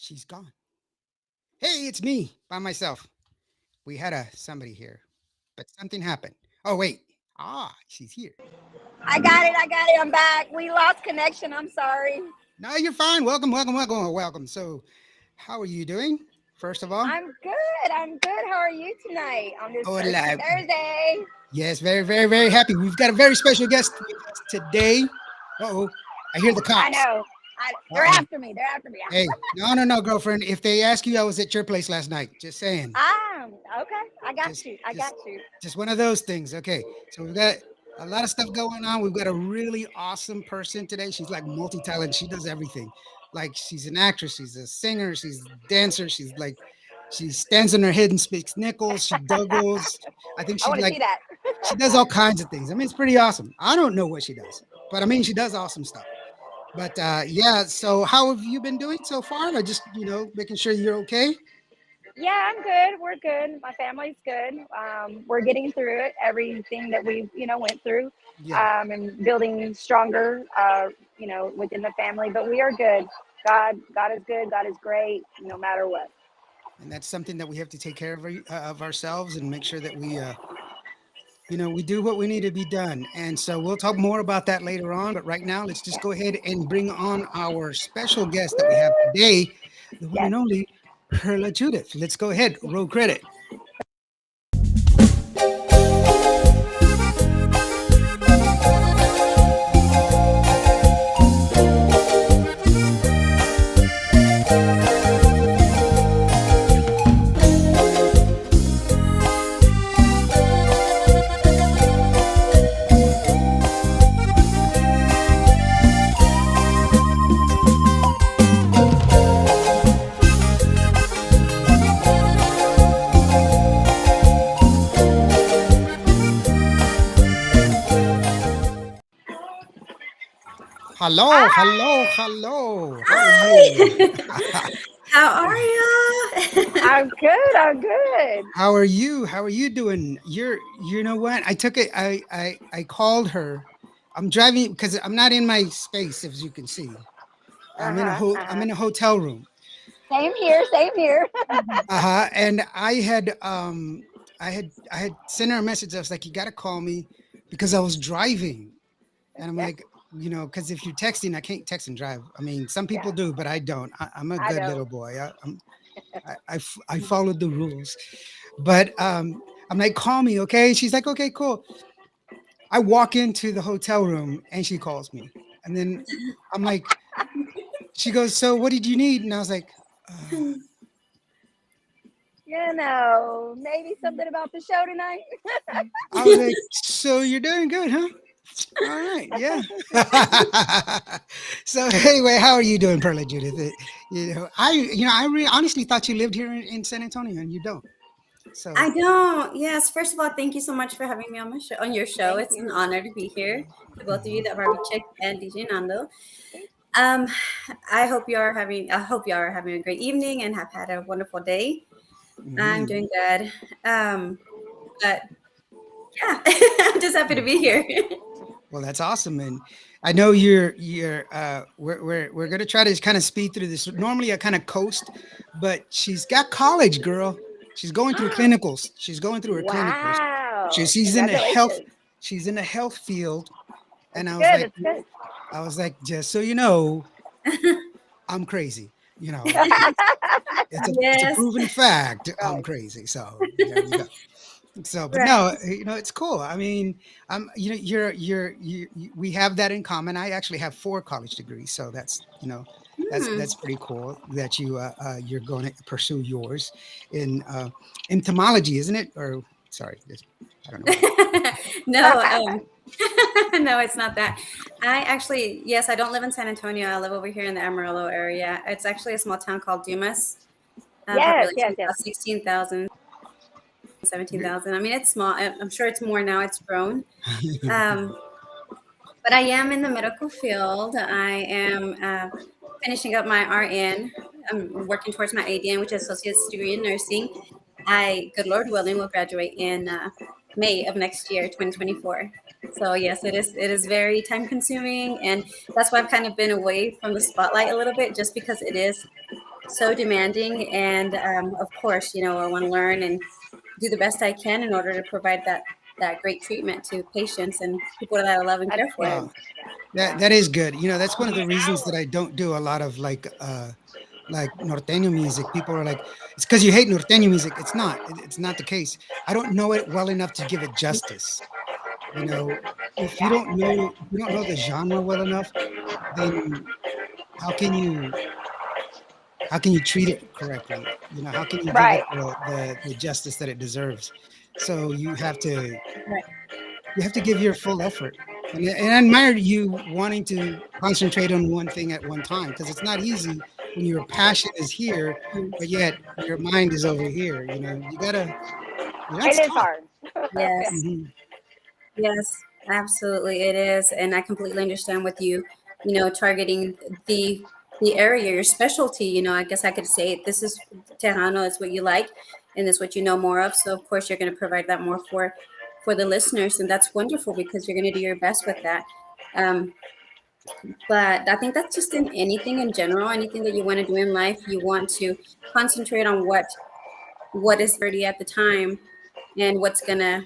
She's gone. Hey, it's me by myself. We had a somebody here, but something happened. Oh wait. Ah, she's here. I got it. I got it. I'm back. We lost connection. I'm sorry. No, you're fine. Welcome, welcome, welcome, welcome. So, how are you doing? First of all, I'm good. I'm good. How are you tonight on this Thirsty hola. Thursday? Yes, very, very, very happy. We've got a very special guest with us today. Uh oh, I hear the I cops. know. Uh They're oh. after me. They're after me. Hey, no, no, no, girlfriend. If they ask you, I was at your place last night. Just saying. Okay. I got Just, you. I got just, you. just one of those things. Okay, so we've got a lot of stuff going on. We've got a really awesome person today. She's like multi-talented. She does everything. Like she's an actress. She's a singer. She's a dancer. She's like, she stands on her head and speaks nickels. She juggles. I think I she's want to like, see that. she does all kinds of things. I mean, it's pretty awesome. I don't know what she does, but I mean, she does awesome stuff. But yeah, so how have you been doing so far? I just, making sure you're okay. Yeah, I'm good. We're good. My family's good. We're getting through it. Everything that we, went through, Yeah. and building stronger, within the family. But we are good. God is good. God is great, no matter what. And that's something that we have to take care of ourselves and make sure that we do what we need to be done. And so we'll talk more about that later on. But right now, let's just go ahead and bring on our special guest that we have today, the one Yes. and only Perla Judith. Let's go ahead. Roll credit. Hello, hello, Hi. hello. How are you? Hi. How are you? I'm good. I'm good. How are you? How are you doing? You know what? I took it. I called her. I'm driving because I'm not in my space, as you can see. Uh huh. Uh I'm huh. in a hotel room. Same here. Same here. Uh-huh. And I had sent her a message. I was like, you gotta call me because I was driving. And I'm Yeah. like, because if you're texting, I can't text and drive. I mean, some people Yeah. do, but I don't. I'm a I good don't. little boy. I followed the rules. But I'm like, call me, okay? She's like, okay, cool. I walk into the hotel room and she calls me. And then I'm like, she goes, so what did you need? And I was like, Maybe something about the show tonight. so you're doing good, huh? All right, yeah. So anyway, how are you doing, Perla Judith? I honestly thought you lived here in San Antonio, and you don't. So I don't. Yes. First of all, thank you so much for having me on my show, on your show. Thank It's an you. honor to be here. To both of you, mhm, that Barbie Chick and DJ Nando. Um, I hope you are having a great evening and have had a wonderful day. I'm mhm. doing good. But yeah, I'm just happy to be here. Well, that's awesome, and I know you're. We're gonna try to kind of speed through this. Normally, I kind of coast, but she's got college, girl. She's going through clinicals. She's going through her clinicals. Wow. She's in the health. Congratulations. She's in the health field, That's and good. That's good. I was like, just so you know, I'm crazy. It's a Yes. proven fact. I'm Right. crazy. So there you go. So, but Right. no, it's cool. I mean, we have that in common. I actually have 4 college degrees, so Hmm. that's pretty cool that you're going to pursue yours in entomology, isn't it? Or sorry, I don't know what. No, no, it's not that. I actually, yes, I don't live in San Antonio. I live over here in the Amarillo area. It's actually a small town called Dumas. Yes. Population Yes. Yes. about 16,000, 17,000. I mean, it's small. I'm sure it's more now. It's grown. Um, but I am in the medical field. I am finishing up my RN. I'm working towards my ADN, which is associate's degree in nursing. Good Lord willing, will graduate in May of next year, 2024. So yes, it is very time consuming, and that's why I've kind of been away from the spotlight a little bit, just because it is so demanding, and of course, I want to learn and do the best I can in order to provide that great treatment to patients and people that I love and That's care for. good. Wow. Yeah. That is good. That's one of the reasons that I don't do a lot of like norteño music. People are like, it's because you hate norteño music. It's not. It's not the case. I don't know it well enough to give it justice. You know, if you don't know the genre well enough, then how can you how can you treat it correctly? How can you give it Right. the justice that it deserves? So Right. you have to give your full effort. And I admire you wanting to concentrate on one thing at one time because it's not easy when your passion is here, Mm. but yet your mind is over here. That's It is tough. hard. Yes. Mhm. Yes, absolutely it is, and I completely understand with you, targeting the the area, your specialty. I guess I could say this is Tejano is what you like, and is what you know more of. So of course you're going to provide that more for the listeners, and that's wonderful because you're going to do your best with that. Um, but I think that's just in anything in general, anything that you want to do in life, you want to concentrate on what is priority at the time and what's gonna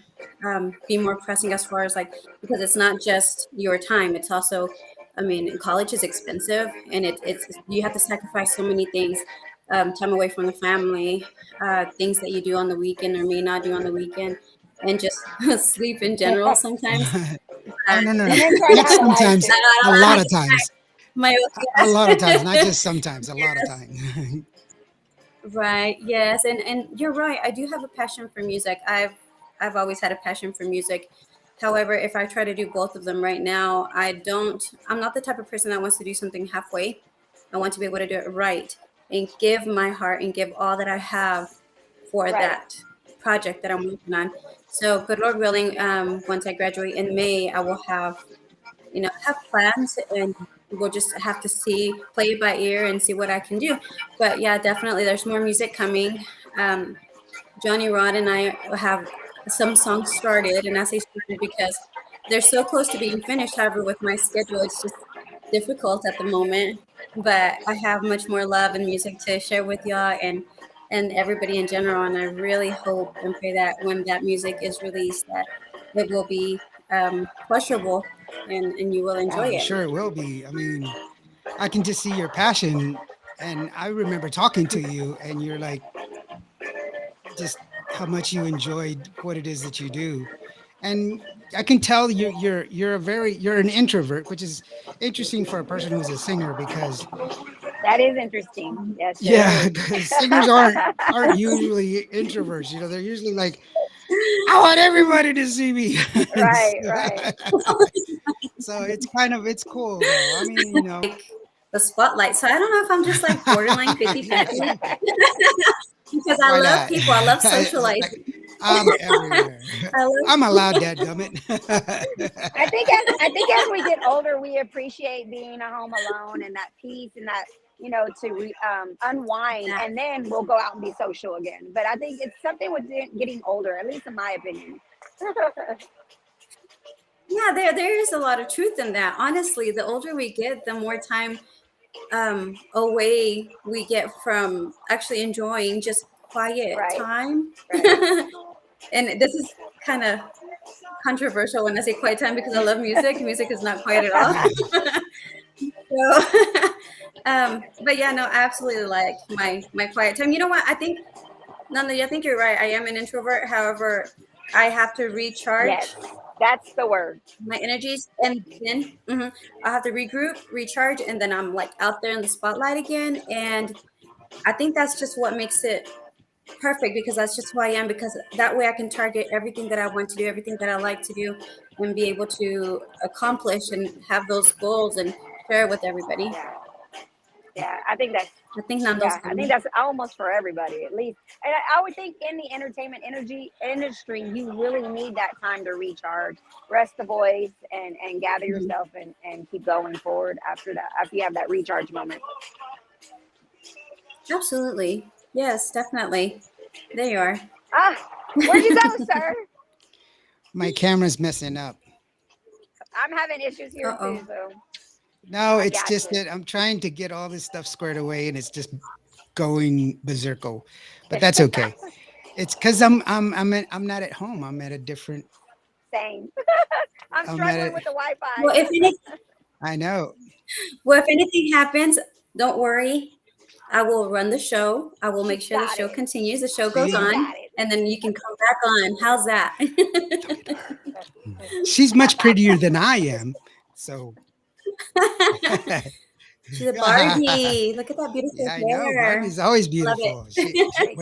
be more pressing as far as like because it's not just your time, it's also, I mean, college is expensive and it's you have to sacrifice so many things, time away from the family, things that you do on the weekend or may not do on the weekend, and just sleep in general sometimes. Oh, no, no, no. Women try to Not have a life sometimes, too. a Let lot me of times. my A lot of times, yes. not just sometimes, a lot of Yes. times. Right. Yes. And you're right. I do have a passion for music. I've always had a passion for music. However, if I try to do both of them right now, I'm not the type of person that wants to do something halfway. I want to be able to do it right and give my heart and give all that I have for Right. that project that I'm working on. So, good Lord willing, once I graduate in May, I will have plans, and we'll just have to play it by ear and see what I can do. But yeah, definitely there's more music coming. Um, Johnny Rod and I have some songs started, and I say started because they're so close to being finished. However, with my schedule, it's just difficult at the moment. But I have much more love and music to share with y'all and everybody in general. And I really hope and pray that when that music is released, that it will be pleasurable and you will Oh, enjoy I'm it. sure it will be. I mean, I can just see your passion. And I remember talking to you, and you're like, just how much you enjoyed what it is that you do. And I can tell you're an introvert, which is interesting for a person who's a singer because That is interesting. Yes, it yeah, is. because singers aren't usually introverts. They're usually like, I want everybody to see me. And Right, right. so it's cool though. I mean, The spotlight. So I don't know if I'm just like borderline 50-50 because I why love not? people. I love It's socializing. like, I'm everywhere. I love I'm allowed, people. dadgummit. I think as we get older, we appreciate being at home alone and that peace and that unwind, and then we'll go out and be social again. But I think it's something with getting older, at least in my opinion. Yeah, there is a lot of truth in that. Honestly, the older we get, the more time away we get from actually enjoying just quiet Right, time. right. And this is kind of controversial when I say quiet time because I love music. Music is not quiet at all. So, but yeah, no, I absolutely like my quiet time. You know what? I think Nanda, I think you're right. I am an introvert. However, I have to Yes, recharge that's the word. my energies and then I have to regroup, recharge, and then I'm like out there in the spotlight again. And I think that's just what makes it perfect because that's just who I am. Because that way I can target everything that I want to do, everything that I like to do, and be able to accomplish and have those goals and share it with everybody. Yeah, yeah. I think that's I think Nando's yeah. I think coming. that's almost for everybody, at least. And I would think in the entertainment energy industry, you really need that time to recharge, rest the voice, and gather Mhm. yourself and keep going forward after that. After you have that recharge moment. Absolutely. Yes, definitely. There you are. Ah, where'd you go, sir? My camera's messing up. I'm having issues here Uh too, oh. so No, I it's got just you. that I'm trying to get all this stuff squared away, and it's just going berserko, but that's okay. It's because I'm not at home. I'm at a different. Same. I'm I'm at struggling a. with the Wi-Fi. Well, if any, I know. well, if anything happens, don't worry. I will run the show. I will She make sure the got show it. continues. The show goes She See, on, got it. and then you can come back on. How's that? talking to her. She's much prettier than I am. So She's a yeah, Barbie. Look at that beautiful I know. hair. Barbie's always Love it. beautiful. Thanks, thanks.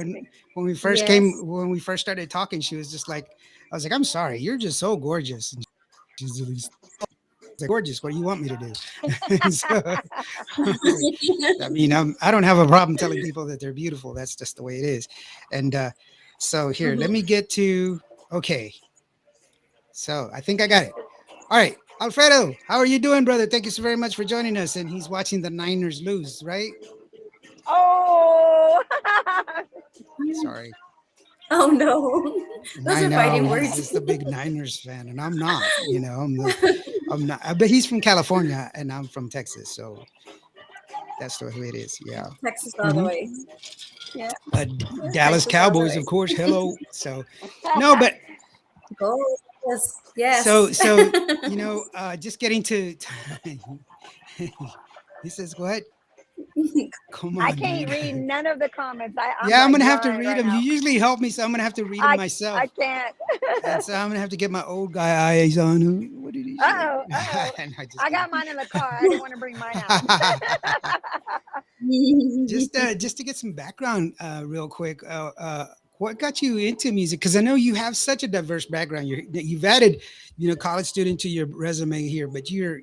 When we first came Yes. when we first started talking, she was just like, I was like, I'm sorry, you're just so gorgeous. And she's like, gorgeous. What do you want me to do? So, I mean, I don't have a problem telling people that they're beautiful. That's just the way it is. And so here, let Mhm. me get to okay. So I think I got it. All right, Alfredo, how are you doing, brother? Thank you so very much for joining us. And he's watching the Niners lose, right? Oh, Sorry. Oh no, And those I are know fighting he's words. just a big Niners fan, and I'm not. I'm not. But he's from California, and I'm from Texas, so that's the way it is. Yeah. Texas all the hmm way. Yeah, Dallas Texas all the Cowboys, way. of course. Hello. So no, but Go. Yes. so Yes. so just getting to. He says, "Go ahead, come I on, can't dude." read none of the comments. I'm Yeah, I'm like gonna have to blind read right them. You now. usually help me, so I'm gonna have to read them I myself. I can't. And so I'm gonna have to get my old guy eyes on. What did he Uh say? oh, uh oh. And I just I kidding. got mine in the car. I didn't want to bring mine out. Just to get some background, real quick. What got you into music? Because I know you have such a diverse background. You've added, college student to your resume here, but you're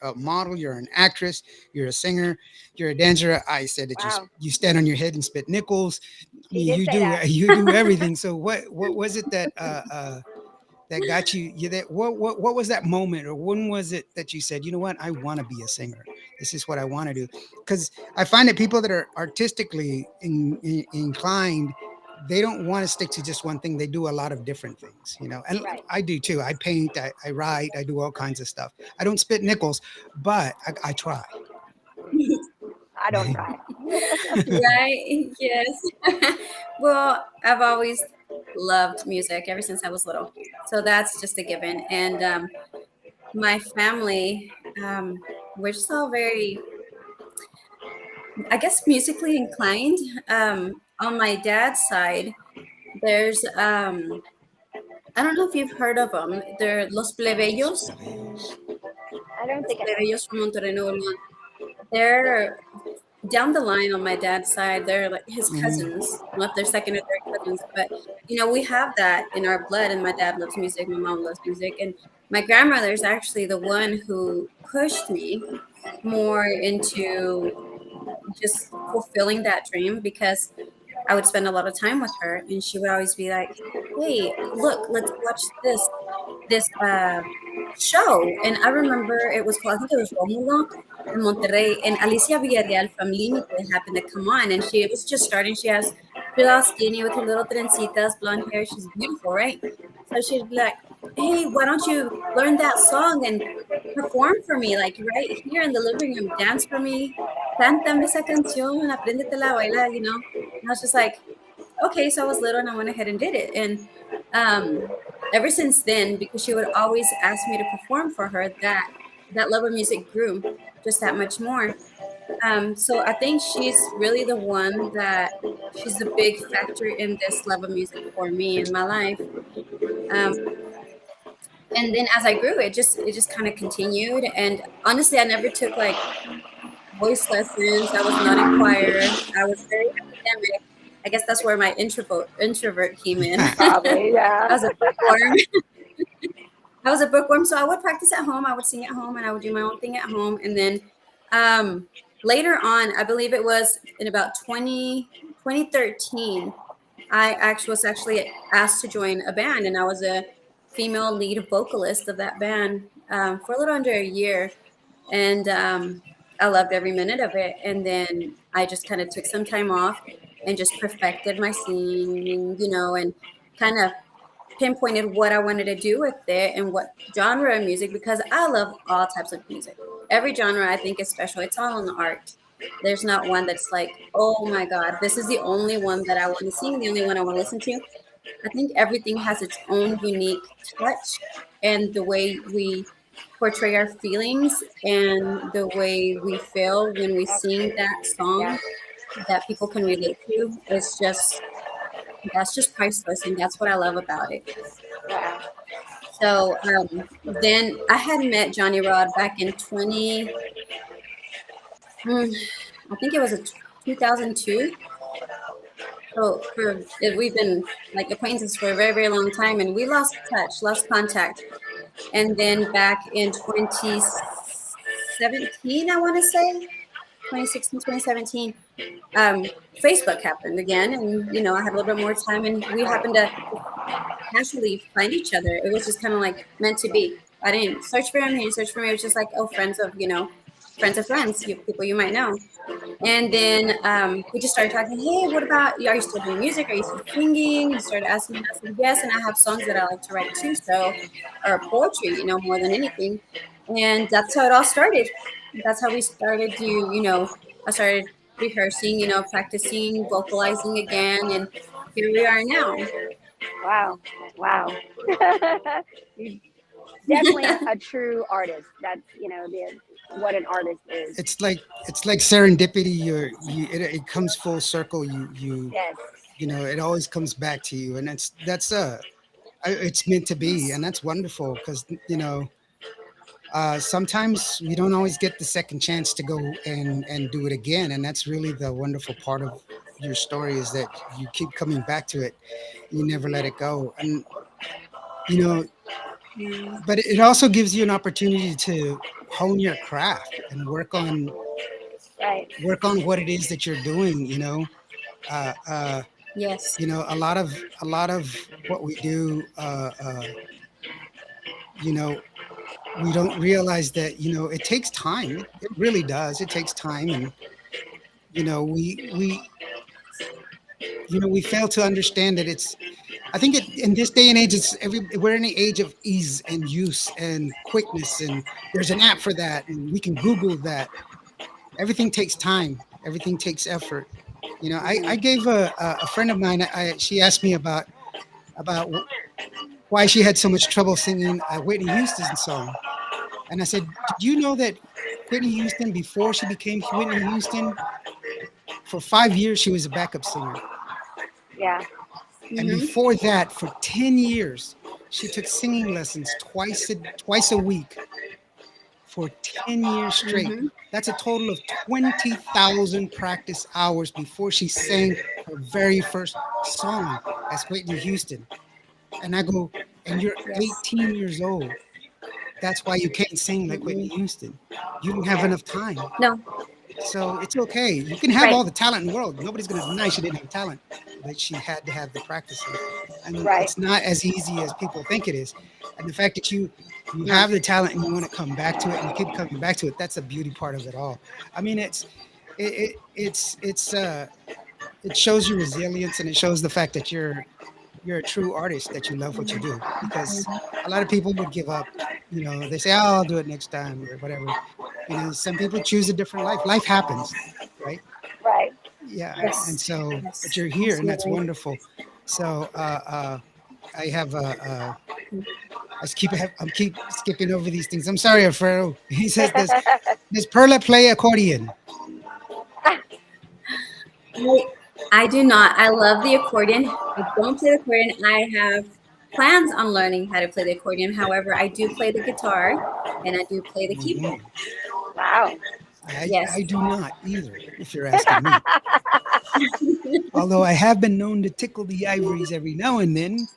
a model, you're an actress, you're a singer, you're a dancer. I said that Wow, you stand on your head and spit nickels. I he mean, did you say do that. you do everything. So what was it that got you that what was that moment, or when was it that you said, you know what, I want to be a singer, this is what I want to do? Because I find that people that are artistically inclined, they don't want to stick to just one thing. They do a lot of different things, and Right. I do too. I paint, I write, I do all kinds of stuff. I don't spit nickels, but I try. I don't try. Right? Yes. Well, I've always loved music ever since I was little. So that's just a given. And my family, we're just all very, I guess, musically inclined. On my dad's side, there's, I don't know if you've heard of them. They're Los Los Plebeyos. plebeyos. I don't Los think I know. Plebeyos from Monterrey, Nuevo León. They're down the line on my dad's side. They're like his Mhm. cousins. I don't know if they're second or third cousins, but we have that in our blood. And my dad loves music. My mom loves music, and my grandmother is actually the one who pushed me more into just fulfilling that dream because I would spend a lot of time with her, and she would always be like, "Hey, look, let's watch this show." And I remember it was called, I think it was Romulo in Monterrey, and Alicia Villarreal from Límite happened to come on, and she was just starting. She's all skinny with her little trencitas, blonde hair. She's beautiful, right? So she'd be like, "Hey, why don't you learn that song and perform for me, like right here in the living room, dance for me, cántame esa canción, apréndetela, baila." And I was just like, okay. So I was little and I went ahead and did it. And ever since then, because she would always ask me to perform for her, that love of music grew just that much more. So I think she's really the one that she's the big factor in this love of music for me in my life. Um, and then as I grew, it just kind of continued. And honestly, I never took like voice lessons. I was not in choir. I was very academic. I guess that's where my introvert came in. Probably, I yeah. was a bookworm. I was a bookworm, so I would practice at home. I would sing at home, and I would do my own thing at home. And then later on, I believe it was in about 2013, was actually asked to join a band, and I was a female lead vocalist of that band for a little under a year. And I loved every minute of it. And then I just kind of took some time off and just perfected my singing, and kind of pinpointed what I wanted to do with it and what genre of music, because I love all types of music. Every genre I think is special. It's all in the art. There's not one that's like, oh my God, this is the only one that I want to sing, the only one I want to listen to. I think everything has its own unique touch, and the way we portray our feelings and the way we feel when we sing Absolutely. that Yeah. song that people can relate to is just, that's just priceless, and that's what I love about it. Wow. So then I had met Johnny Rod back in hmm, I think it was a 2002. So we've been like acquaintances for a very, very long time, and we lost touch, lost contact. And then back in 2017, I want to say 2016, 2017, Facebook happened again. And, I had a little bit more time, and we happened Right. to casually find each other. It was just kind of like meant to be. I didn't search for him. He didn't search for me. It was just like, oh, friends of friends, people you might know. And then we just started talking. Hey, what about you? Are you still doing music? Are you still singing? He started asking me. I said yes, and I have songs that I like to write too. So, or poetry, more than anything. And that's how it all started. That's how we started to, I started rehearsing, practicing, vocalizing again, and here we are now. Wow. Wow. You definitely a true artist. That's what an artist is. It's like serendipity. It comes full circle. Yes. It always comes back to you, and it's meant to be, and that's wonderful because sometimes we don't always get the second chance to go and do it again, and that's really the wonderful part of your story is that you keep coming back to it. You never let it go, and you know, Yeah. but it also gives you an opportunity to hone your craft and Right. work on what it is that you're doing. Uh, uh, Yes. a lot of what we do. You know, we don't realize that it takes time. It really does. It takes time, and we fail to understand that it's. I think in this day and age, we're in the age of ease and use and quickness, and there's an app for that, and we can Google that. Everything takes time. Everything takes effort. I Hmm. gave a friend of mine. She asked me about why she had so much trouble singing a Whitney Houston song, and I said, "Did you know that Whitney Houston, before she became Whitney Houston, for 5 years she was a backup singer, Yeah. and Hmm. before that, for 10 years, she took singing lessons twice a week for 10 years straight. Hmm. That's a total of 20,000 practice hours before she sang her very first song as Whitney Houston." And I go, "And you're Yes. 18 years old. That's why you can't sing like Whitney Mm-mm. Houston. You don't have enough time." No. So it's okay. You can have Right. all the talent in the world. Nobody's going to deny she didn't have talent, but she had to have the practicing. And Right. it's not as easy as people think it is. And the fact that you No. have the talent and you want to come back to it and you keep coming back to it, that's a beauty part of it all. I mean, it shows your resilience, and it shows the fact that you're a true artist, that you love what you do, because a lot of people would give up. They say, "Oh, I'll do it next time," or whatever. Some people choose a different life. Life happens, right? Right. Yeah. And Yes. so, but Yes. you're here, and that's Absolutely. wonderful. So I have I'm keep skipping over these things. I'm sorry, Alfredo. He says, does Perla play accordion? I do not. I love the accordion. I don't play the accordion. I have plans on learning how to play the accordion. However, I do play the guitar and I do play the keyboard. Hmm. Wow. Yes. I do not either, if you're asking me. Although I have been known to tickle the ivories every now and then.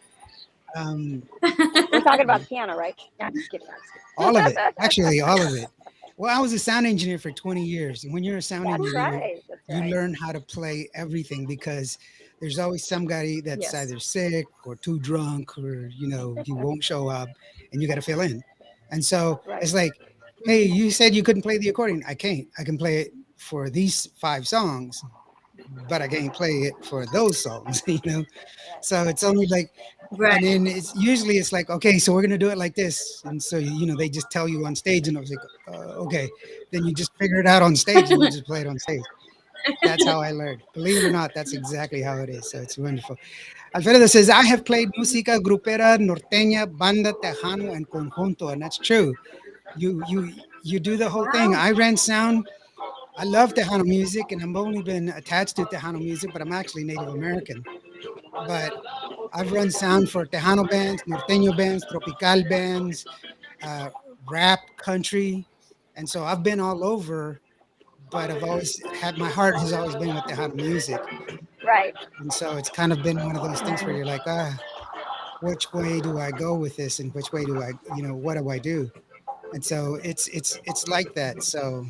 Um, We're talking about piano, right? No, I'm just kidding. I'm just all of it, kidding. actually, all of it. Well, I was a sound engineer for 20 years. And when you're a sound That's engineer, right. That's you right. learn how to play everything because there's always somebody that's Yes. either sick or too drunk or, he won't show up and you got to fill in. And so Right. it's like, "Hey, Hmm. you said you couldn't play the accordion. I can't. I can play it for these 5 songs. but I can't play it for those songs, you know. Right. So it's only like, and Right. then it's usually it's like, okay, so we're gonna do it like this, and so you know they just tell you on stage, and I was like, okay, then you just figure it out on stage, and you just play it on stage. That's how I learned. Believe it or not, that's exactly how it is. So it's wonderful. Alfredo says, I have played música grupera, norteña, banda, tejano, and conjunto, and that's true. You do the whole thing. Wow. I ran sound. I love Tejano music, and I've only been attached to Tejano music, but I'm actually Native American. But I've run sound for Tejano bands, norteño bands, tropical bands, uh, rap, country, and so I've been all over. But I've always had my heart has always been with Tejano music, Right. and so it's kind of been one of those things where Right. you're like, which way do I go with this, and which way do I, what do I do? And so it's like that. So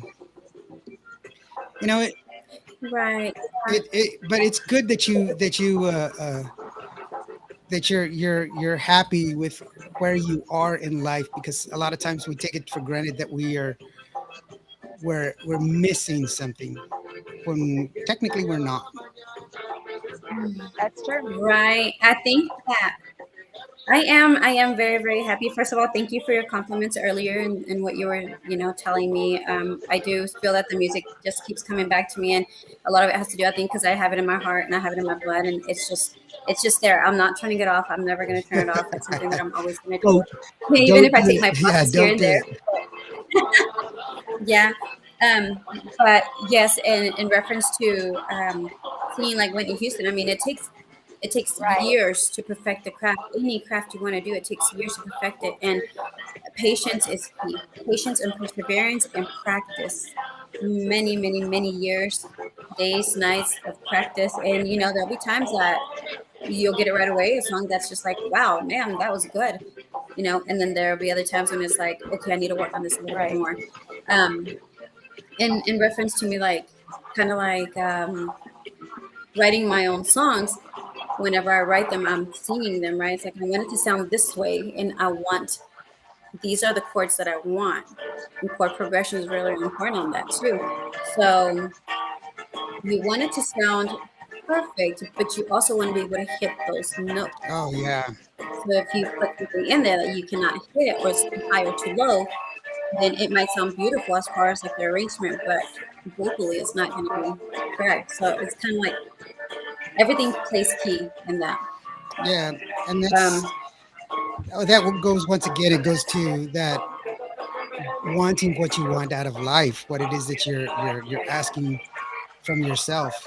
you know it Right. but it's good that you're happy with where you are in life, because a lot of times we take it for granted that we're missing something when technically we're not. That's true. Right. I think that I am very, very happy. First of all, thank you for your compliments earlier and what you were, telling me. I do feel that the music just keeps coming back to me, and a lot of it has to do, I think, because I have it in my heart and I have it in my blood, and it's just there. I'm not turning it off. I'm never going to turn it off. It's something that I'm always going to do, Don't even if don't I do take it. my Yeah, pauses here don't and do there. it. Yeah. Um, but yes, in reference to singing like Whitney Houston, I mean, it takes Right. years to perfect the craft. Any craft you want to do, it takes years to perfect it, and patience is key. Patience and perseverance and practice. Many, many, many years, days, nights of practice, and there'll be times that you'll get it right away. A song that's just like, wow, man, that was good. And then there'll be other times when it's like, okay, I need to work on this a little bit Right. more. In reference to me, like kind of like writing my own songs. Whenever I write them, I'm singing them, right? It's like I want it to sound this way, and I want these are the chords that I want. And chord progression is really important on that too. So you want it to sound perfect, but you also want to be able to hit those notes. Oh yeah. So if you put something in there that you cannot hit it, or it's too high or too low, then it might sound beautiful as far as like the arrangement, but vocally it's not going to be correct. So it's kind of like everything plays key in that. Yeah, and Um, goes once again. It goes to that wanting what you want out of life, what it is that you're asking from yourself.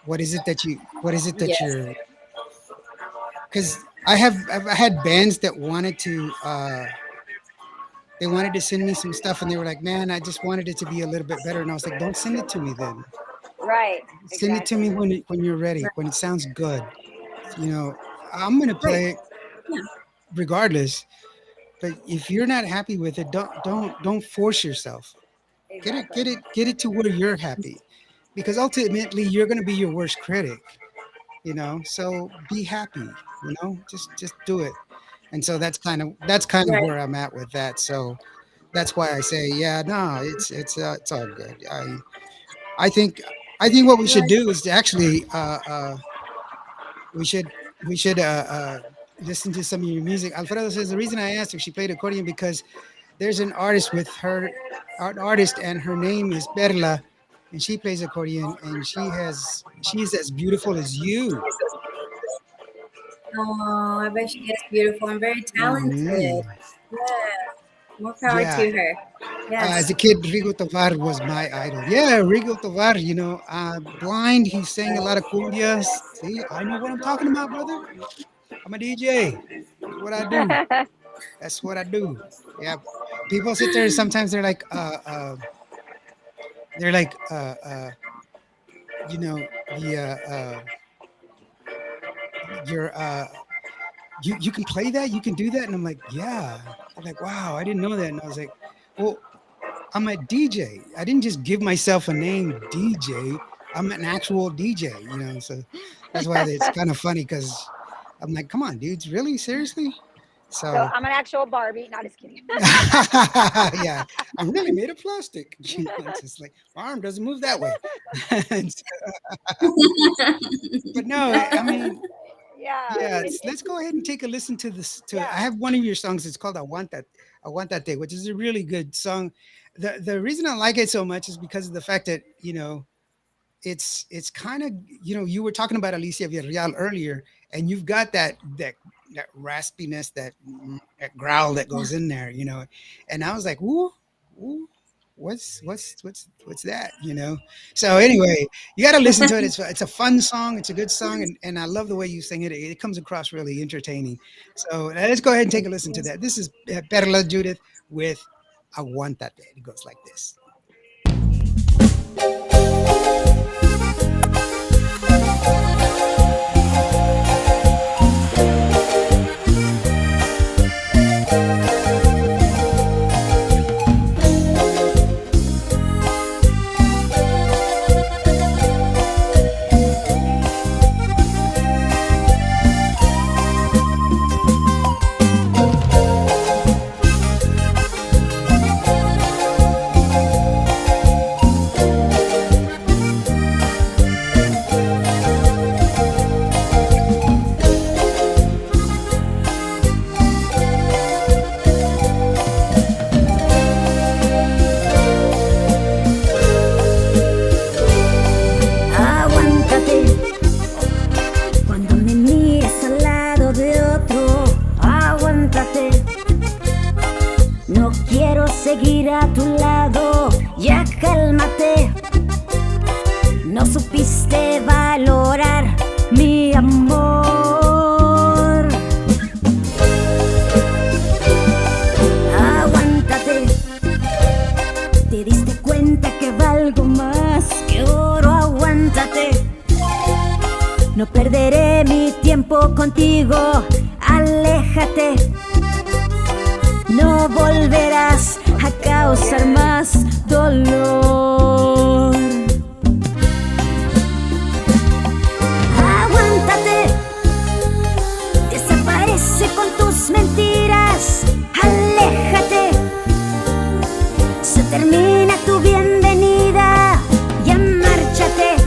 What is it that yes. you're because I've had bands that wanted to they wanted to send me some stuff, and they were like, man, I just wanted it to be a little bit better, and I was like, don't send it to me then. Right. Send it to me Exactly. when you're ready, when it sounds good. you know I'm gonna Right. play it Yeah. regardless. But if you're not happy with it, don't force yourself. Exactly. Get it to where you're happy, because ultimately you're going to be your worst critic. So be happy. Just do it. And so that's kind of Right. where I'm at with that. So that's why I say, yeah, no, it's all good. I think what we should Right. do is to actually we should we should listen to some of your music. Alfredo says the reason I asked if she played accordion because there's an artist with her art artist, and her name is Perla, and she plays accordion, and she's as beautiful as you. Oh, I bet she is beautiful and very Hmm. talented. Yes. More power Yeah. to her. As a Yes. kid, Rigo Tovar was my idol. Yeah, Rigo Tovar. Blind. He sang a lot of cumbias. See, I know what I'm talking about, brother. I'm a DJ. That's what I do. That's what I do. Yeah. People sit there. Sometimes they're like, the you're you can play that, you can do that, and I'm like, yeah. They're like, wow, I didn't know that, and I was like, well, I'm a DJ. I didn't just give myself a name, DJ. I'm an actual DJ. So that's why it's kind of funny because I'm like, come on, dudes, really, seriously. So So I'm an actual Barbie. Not just kidding. yeah, I'm really made of plastic. It's just like my arm doesn't move that way. And but no, I mean, Yeah, yeah, and let's go ahead and take a listen to this. I yeah, have one of your songs. It's called I Want That Day," which is a really good song. The reason I like it so much is because of the fact that it's kind of you were talking about Alicia Villarreal earlier, and you've got that raspiness, that growl that goes in there, and I was like, ooh, ooh, what's that, So anyway, you got to listen to it. It's a fun song. It's a good song, and I love the way you sing it. It comes across really entertaining. So let's go ahead and take a listen to that. This is Perla Judith with "Aguantate." It goes like this. Aguántate cuando me mires al lado de otro. Aguántate, no quiero seguir a tu lado. Ya cálmate, no supiste valorar mi amor. Aguántate, te diste cuenta que valgo más que oro. Aguántate, no perderé mi tiempo contigo. Aléjate, no volverás a causar más dolor. Aguántate, desaparece con tus mentiras. Aléjate, se termina tu bienvenida. Ya márchate,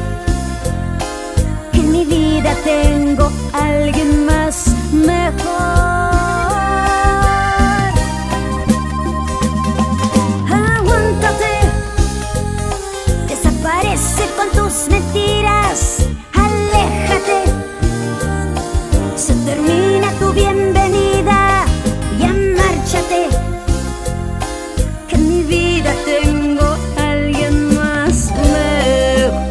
que en mi vida tengo alguien más mejor. Aguántate, desaparece con tus mentiras. Aléjate, se termina tu bienvenida. Ya márchate, que en mi vida tengo alguien más mejor.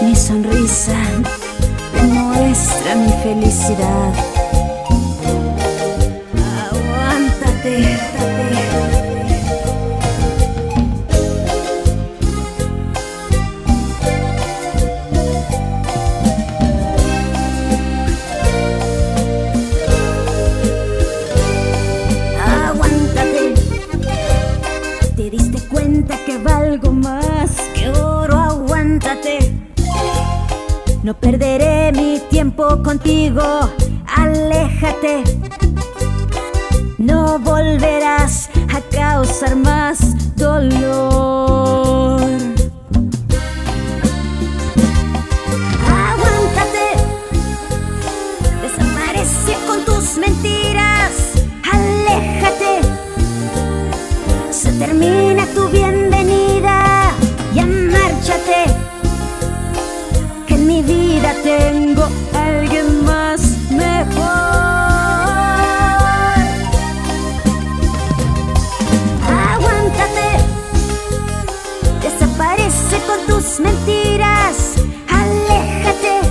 Mi sonrisa demuestra mi felicidad. Aguántate, aguántate, te diste cuenta que valgo más que oro. Aguántate, no perderé mi tiempo contigo. Aléjate, no volverás a causar más dolor. Aguántate, desaparece con tus mentiras. Aléjate, se termina tu bienvenida. Ya márchate, que en mi vida tengo alguien más mejor. Aguántate, desaparece con tus mentiras. Aléjate,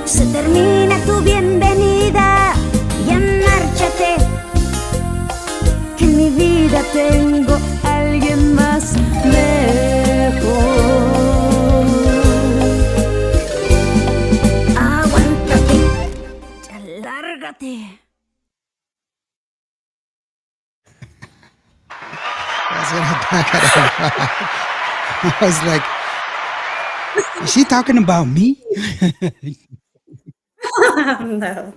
se termina tu bienvenida. Ya márchate, que en mi vida tengo alguien más mejor. Aguántate, ya lárgate. That's what I was like, Is she talking about me? No.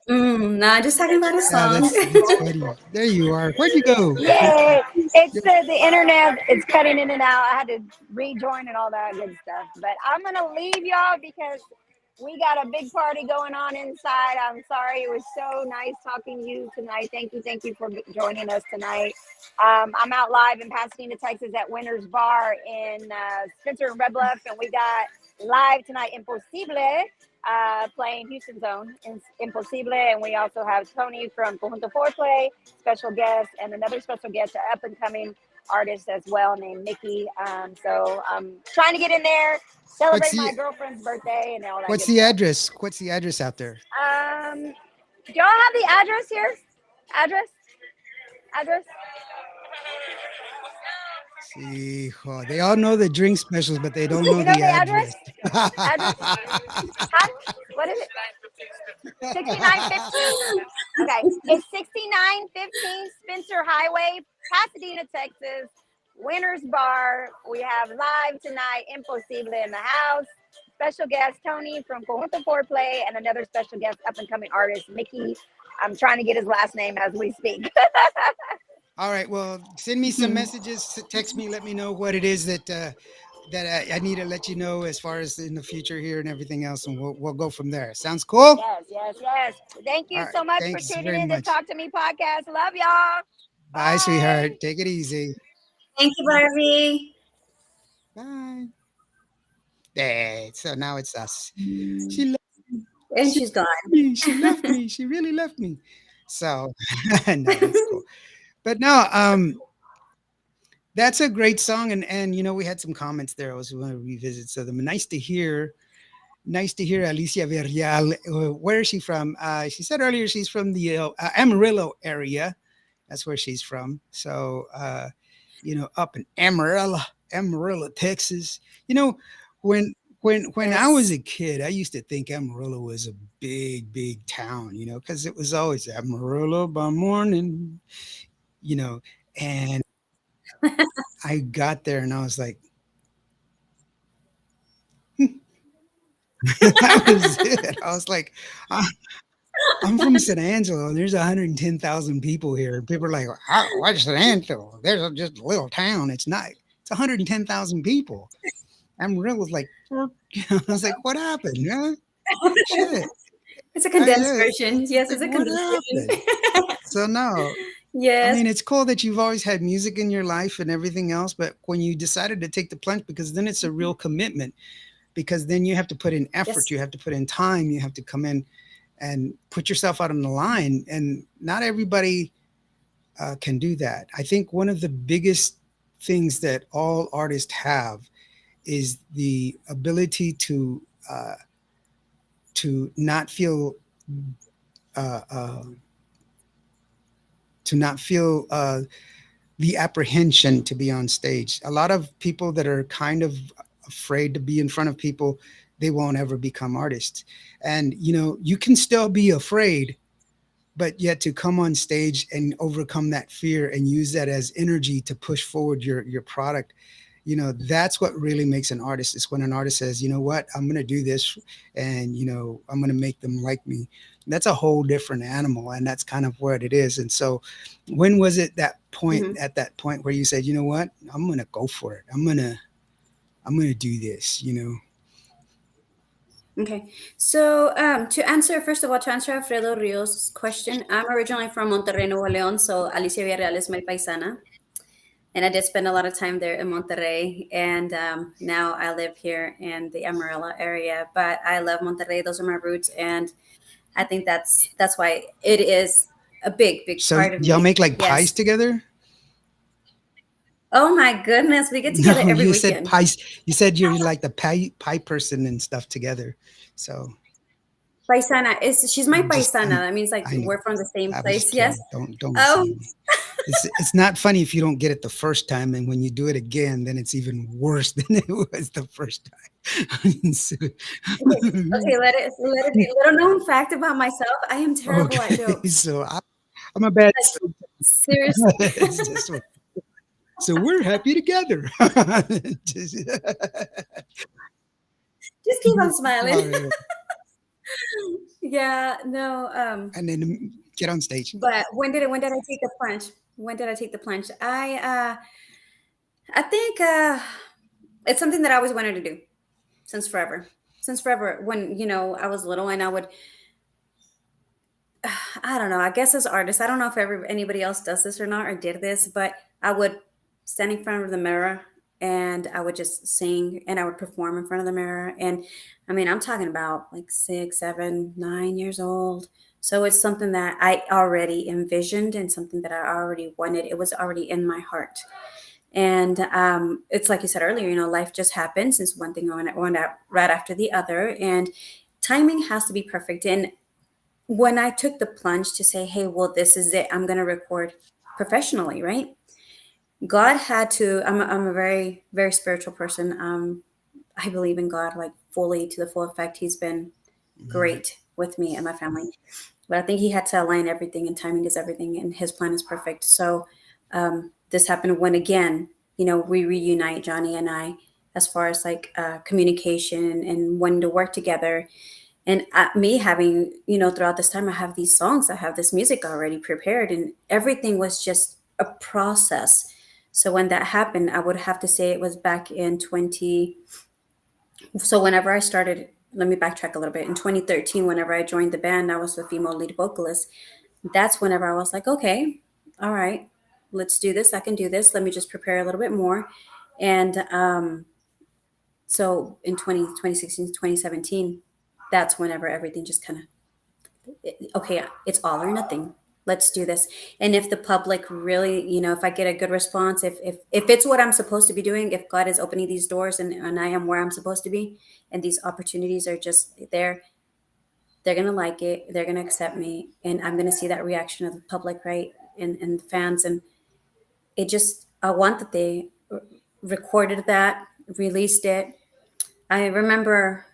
No, just talking about a Yeah, song. that's funny. There you are. Where'd you go? Yay! It's the internet. It's cutting in and out. I had to rejoin and all that good stuff. But I'm gonna leave y'all because we got a big party going on inside. I'm sorry. It was so nice talking to you tonight. Thank you for joining us tonight. I'm out live in Pasadena, Texas, at Winter's Bar in Spencer and Red Bluff, and we got live tonight Imposible playing Houston Zone in Imposible, and we also have Tony from Conjunto Foreplay, special guest, and another special guest, an up and coming artist as well named Nikki. So I'm trying to get in there, What's celebrate my the girlfriend's birthday, and all that what's good the stuff. address? What's the address out there? Do y'all have the address here? Address? Address? See, oh, they all know the drink specials, but they don't know You know the the address? address. Address? Huh? What is it? 6915? Okay. It's 6915 Spencer Highway, Pasadena, Texas. Winners Bar. We have live tonight Imposible in the house. Special guest Tony from Conjunto Foreplay and another special guest up and coming artist Mickey. I'm trying to get his last name as we speak. All right. Well, send me some Mhm. messages. Text me. Let me know what it is that I need to let you know as far as in the future here and everything else, and we'll go from there. Sounds cool. Yes, yes, yes. Thank All you right. so much for Thanks tuning very in to much. Talk to Me podcast. Love y'all. Bye, Bye. sweetheart. Take it easy. Thank you, Barbie. Bye. Hey, so now it's us. She left, And she she's gone. left me. She left me. She really left me. So no, that's cool. But no, that's a great song, and we had some comments there. I was going to revisit. So the nice to hear Alicia Verrial. Where is she from? She said earlier she's from the Amarillo area. That's where she's from. So up in Amarillo, Texas. You know, when when I was Yes. a kid, I used to think Amarillo was a big town. Because it was always Amarillo by morning. You know, and I got there and I was like, that was it. I was like, I, I'm from San Angelo and there's 110,000 people here. And people are like, "Oh, what's San Angelo? There's just a little town. It's not, it's 110,000 people. Amarillo's like, I was like, what happened? Yeah, shit. It's a condensed Yeah, version. it's Yes, like, it's a what condensed happened? version. So, no, I Yes. mean, it's cool that you've always had music in your life and everything else. But when you decided to take the plunge, because then it's a real commitment, because then you have to put in effort, Yes. you have to put in time, you have to come in and put yourself out on the line. And not everybody can do that. I think one of the biggest things that all artists have is the ability uh, to not feel uh, uh, to not feel the apprehension to be on stage. A lot of people that are kind of afraid to be in front of people, they won't ever become artists. And you can still be afraid, but yet to come on stage and overcome that fear and use that as energy to push forward your product, that's what really makes an artist. Is when an artist says, you know what, I'm going to do this, and I'm going to make them like me. That's a whole different animal, and that's kind of what it is. And so when was it Hmm. at that point where you said, you know what, I'm going to go for it, I'm going to do this. Okay. So, to answer, first of all, to answer Alfredo Rios' question, I'm originally from Monterrey, Nuevo León, so Alicia Villarreal is my paisana. And I did spend a lot of time there in Monterrey. And now I live here in the Amarillo area. But I love Monterrey. Those are my roots. And I think that's why it is a big So part of y'all me. make like pies Yes. together? Oh my goodness. We get together No, every you said weekend. pies. You said you're like the pie person and stuff together. So Paisana is she's my I'm just paisana. That means like I know. we're from the same I was just place. Yes. kidding. Don't mess Oh, with me. It's not funny if you don't get it the first time, and when you do it again, then it's even worse than it was the first time. So- okay. Okay, let it be. Little known fact about myself, I am terrible at okay, jokes. so I'm a bad Like storyteller. seriously. It's just So we're happy together. Just- Just keep on smiling. and Yeah, no. then get on stage. But when did I take the plunge? When did I take the plunge? I think it's something that I always wanted to do since forever. Since forever, when I was little, and I would, I don't know. I guess as artists, I don't know if anybody else does this or not or did this, but I would stand in front of the mirror and I would just sing and I would perform in front of the mirror. And I mean, I'm talking about like 6, 7, 9 years old. So it's something that I already envisioned and something that I already wanted. It was already in my heart. And it's like you said earlier, life just happens. It's one thing went out right after the other. And timing has to be perfect. And when I took the plunge to say, hey, well, this is it, I'm going to record professionally, right? God had to, I'm a very, very spiritual person. I believe in God like fully to the full effect. He's been Mhm. great with me and my family. But I think he had to align everything, and timing is everything, and his plan is perfect. So this happened when, again, we reunite, Johnny and I, as far as like communication and wanting to work together. And me having, throughout this time, I have these songs, I have this music already prepared, and everything was just a process. So when that happened, I would have to say it was back in 20. So whenever I started, let me backtrack a little bit. In 2013, whenever I joined the band, I was the female lead vocalist. That's whenever I was like, okay, all right, let's do this. I can do this. Let me just prepare a little bit more. And so in 2016, 2017, that's whenever everything just kind of, okay, it's all or nothing. Let's do this. And if the public really, if I get a good response, if it's what I'm supposed to be doing, if God is opening these doors, and I am where I'm supposed to be, and these opportunities are just there, they're gonna like it, they're gonna accept me, and I'm gonna see that reaction of the public, right? And the fans. And it just, I want that they recorded that, released it. I remember,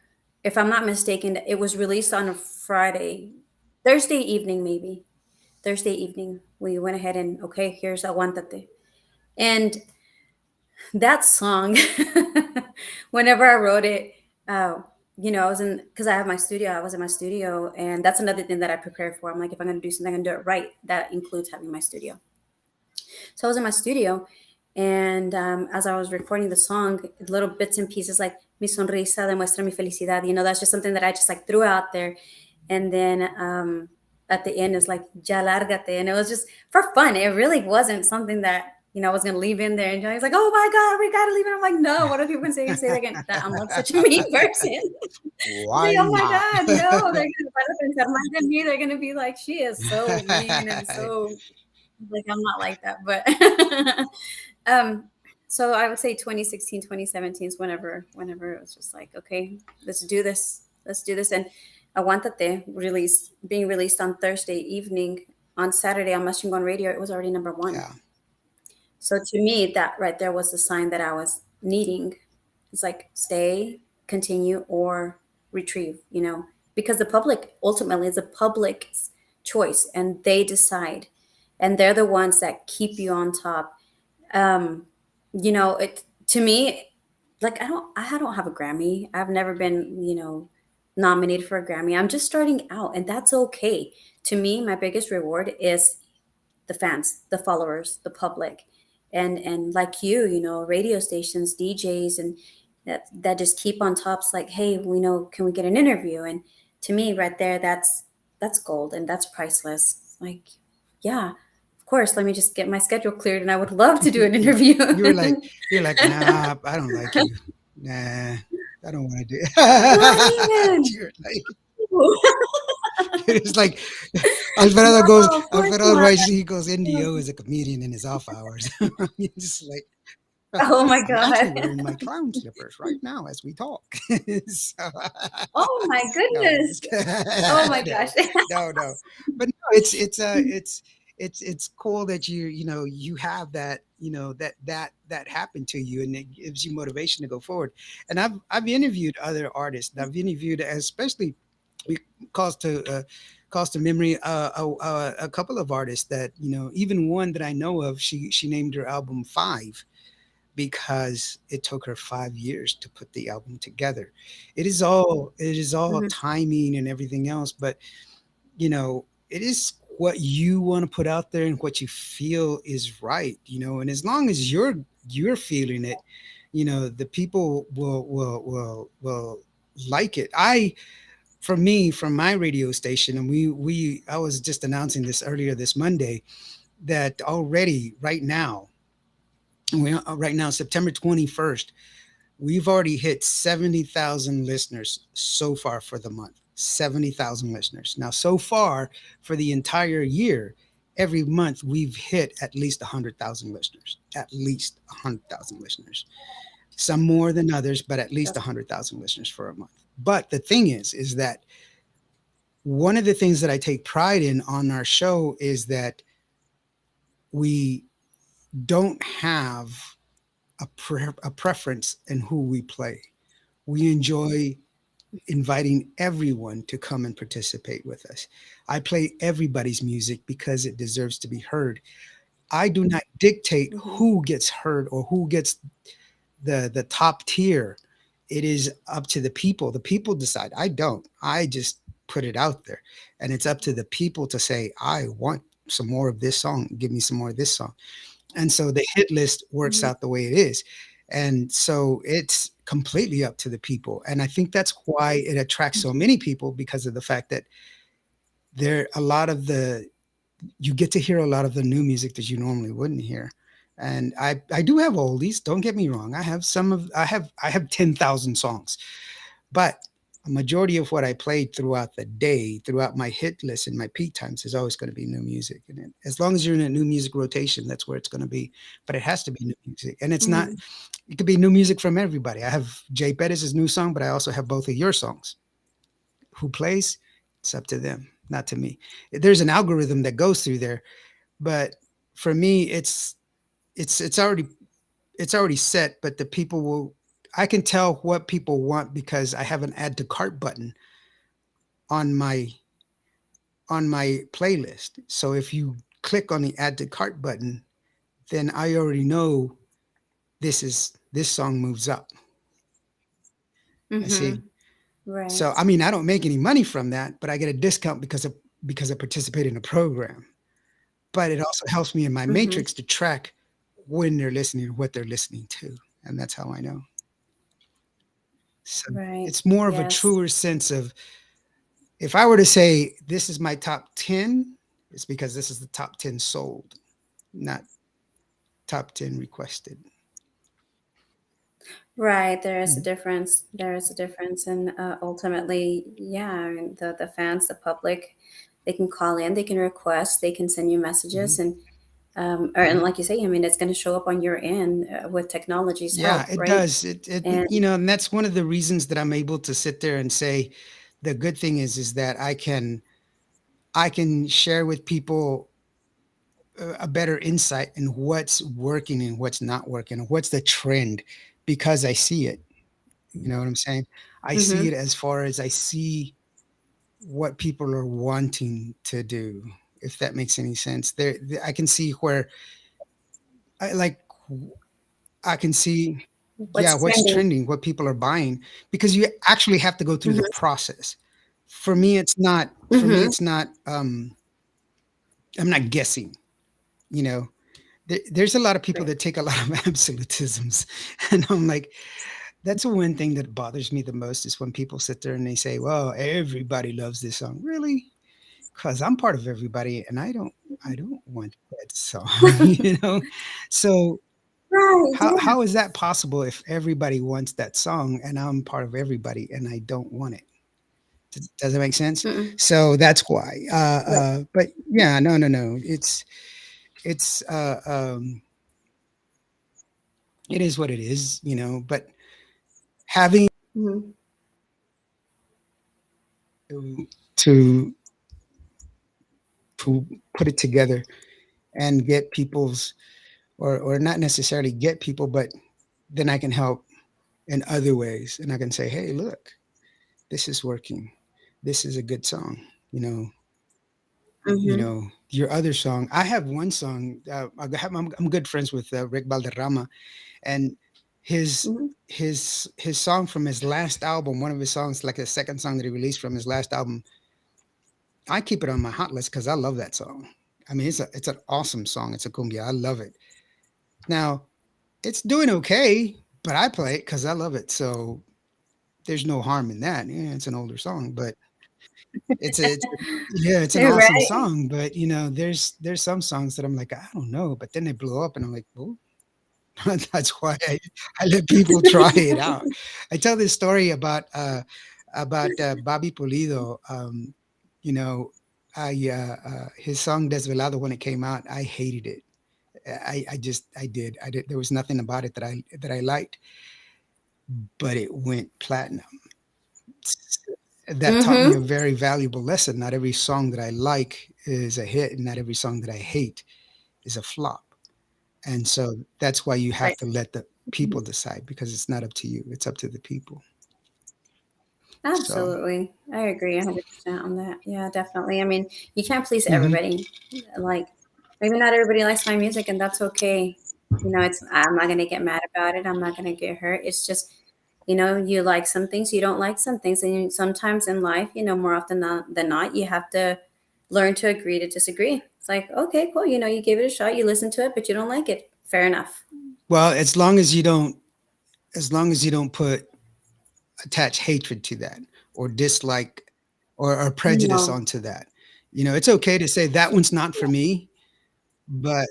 if I'm not mistaken, it was released on a Friday, Thursday evening, maybe. Thursday evening, we went ahead and, okay, here's Aguantate. And that song, whenever I wrote it, uh, I was in, because I have my studio, I was in my studio. And that's another thing that I prepared for. I'm like, if I'm going to do something, I'm going to do it right. That includes having my studio. So I was in my studio, and as I was recording the song, little bits and pieces like mi sonrisa demuestra mi felicidad. That's just something that I just like threw out there. And then at the end is like ya lárgate, and it was just for fun. It really wasn't something that I was gonna leave in there. And Johnny's like, "Oh my God, we gotta leave it." I'm like, "No, what are people gonna say? Say that again? That I'm like such a mean person." He's like, Why "Oh my not? God, no!" They're gonna me. They're gonna be like, "She is so mean and so like." I'm not like that, but um. So I would say 2016, 2017 is whenever it was just like, okay, let's do this, let's do this. And Aguantate being released on Thursday evening, on Saturday on Machine Gun Radio, it was already number one. Yeah. So to me, that right there was the sign that I was needing. It's like stay, continue, or retrieve, because the public ultimately is a public's choice, and they decide, and they're the ones that keep you on top. Um, it to me, like I don't have a Grammy. I've never been, nominated for a Grammy. I'm just starting out, and that's okay. To me, my biggest reward is the fans, the followers, the public, and like radio stations, DJs, and that just keep on tops. Like, hey, can we get an interview? And to me, right there, that's gold, and that's priceless. Like, yeah, of course. Let me just get my schedule cleared, and I would love to do an interview. You were like, you're like, nah, I don't like you. Nah, I don't want to do Not it. even. You're like, it's like Alfredo goes, No, of course Alfredo not. writes, he goes, NDO is a comedian in his off hours. You're just like, Oh my I'm actually God. wearing my clown slippers right now as we talk. So, Oh my no, I'm goodness. just Oh my no, gosh. no. But no, it's cool that you have that that happened to you, and it gives you motivation to go forward. And I've interviewed other artists. And I've interviewed especially because to calls to memory a couple of artists that, even one that I know of. She named her album Five because it took her 5 years to put the album together. It is all Mhm. timing and everything else, but it is what you want to put out there and what you feel is right, and as long as you're feeling it, the people will like it. For me, from my radio station, and we I was just announcing this earlier this Monday, that already right now, September 21st, we've already hit 70,000 listeners so far for the month. 70,000 listeners. Now, so far for the entire year, every month we've hit at least 100,000 listeners. At least 100,000 listeners. Some more than others, but at least 100,000 listeners for a month. But the thing is that one of the things that I take pride in on our show is that we don't have a preference in who we play. We enjoy inviting everyone to come and participate with us. I play everybody's music because it deserves to be heard. I do not dictate Mhm. who gets heard or who gets the top tier. It is up to the people. The people decide. I don't. I just put it out there, and it's up to the people to say, I want some more of this song. Give me some more of this song. And so the hit list works Mhm. out the way it is. And so it's completely up to the people. And I think that's why it attracts so many people, because of the fact that there a lot of the you get to hear a lot of the new music that you normally wouldn't hear. And I do have oldies, don't get me wrong. I have 10,000 songs, but a majority of what I played throughout the day, throughout my hit list and my peak times, is always going to be new music. And as long as you're in a new music rotation, that's where it's going to be. But it has to be new music, and it's not. Mhm. It could be new music from everybody. I have Jay Pettis' new song, but I also have both of your songs. Who plays? It's up to them, not to me. There's an algorithm that goes through there, but for me, it's already set. But the people will. I can tell what people want because I have an add to cart button on my playlist. So if you click on the add to cart button, then I already know this song moves up. I see. Mhm. So Right. I mean, I don't make any money from that, but I get a discount because I participate in the program. But it also helps me in my Mhm. matrix to track when they're listening, what they're listening to, and that's how I know. So Right. it's more of a Yes. truer sense of, if I were to say this is my top 10, it's because this is the top 10 sold, not top 10 requested. Right. There is a Mhm. difference. There is a difference, and ultimately, yeah, I mean, the fans, the public, they can call in, they can request, they can send you messages, Mhm. and like you say, I mean, it's going to show up on your end with technology's Yeah, help, it right? does. And And that's one of the reasons that I'm able to sit there and say, the good thing is that I can share with people a better insight in what's working and what's not working, what's the trend, because I see it. You know what I'm saying? I see hmm it as far as I see what people are wanting to do. If that makes any sense, I can see where I like. I can see, yeah, what's what's trending? trending, what people are buying, because you actually have to go through the hmm process. For me, it's not. For me, hmm it's not. I'm not guessing. You know, there's a lot of people Right. that take a lot of absolutisms, and I'm like, that's the one thing that bothers me the most is when people sit there and they say, "Well, everybody loves this song." Really? Because I'm part of everybody, and I don't want that song. So Right. Yeah. how is that possible if everybody wants that song and I'm part of everybody and I don't want it? Does that make sense? Mm-mm. So that's why. Right. But yeah, no, no, no. It's it is what it is. But having hmm to to put it together and get people's, or not necessarily get people, but then I can help in other ways, and I can say, hey, look, this is working. This is a good song. You know, You Mm-hmm. know, your other song. I have one song. I'm good friends with Rick Valderrama, and his Mm-hmm. his song from his last album. One of his songs, like the second song that he released from his last album. I keep it on my hot list because I love that song. I mean, it's an awesome song. It's a cumbia. I love it. Now it's doing okay, but I play it because I love it. So there's no harm in that. Yeah, it's an older song, but yeah, it's an awesome Right. song. But you know, there's some songs that I'm like, I don't know, but then they blow up, and I'm like, well, that's why I let people try it out. I tell this story about Bobby Pulido. You know, his song Desvelado when it came out, I hated it. I did. There was nothing about it that I liked, but it went platinum. That taught me a Mm-hmm. very valuable lesson. Not every song that I like is a hit, and not every song that I hate is a flop. And so that's why you have Right. to let the people decide because it's not up to you, it's up to the people. So, Absolutely. I agree 100% on that. Yeah, definitely. I mean, you can't please mhm. everybody. Like, maybe not everybody likes my music, and that's okay. It's, I'm not going to get mad about it. I'm not going to get hurt. It's just, you like some things, you don't like some things. And sometimes in life, more often than not, you have to learn to agree to disagree. It's like, okay, cool. You gave it a shot, you listen to it, but you don't like it. Fair enough. Well, as long as you don't put attach hatred to that or dislike or prejudice No. onto that. You know, it's okay to say that one's not for me, but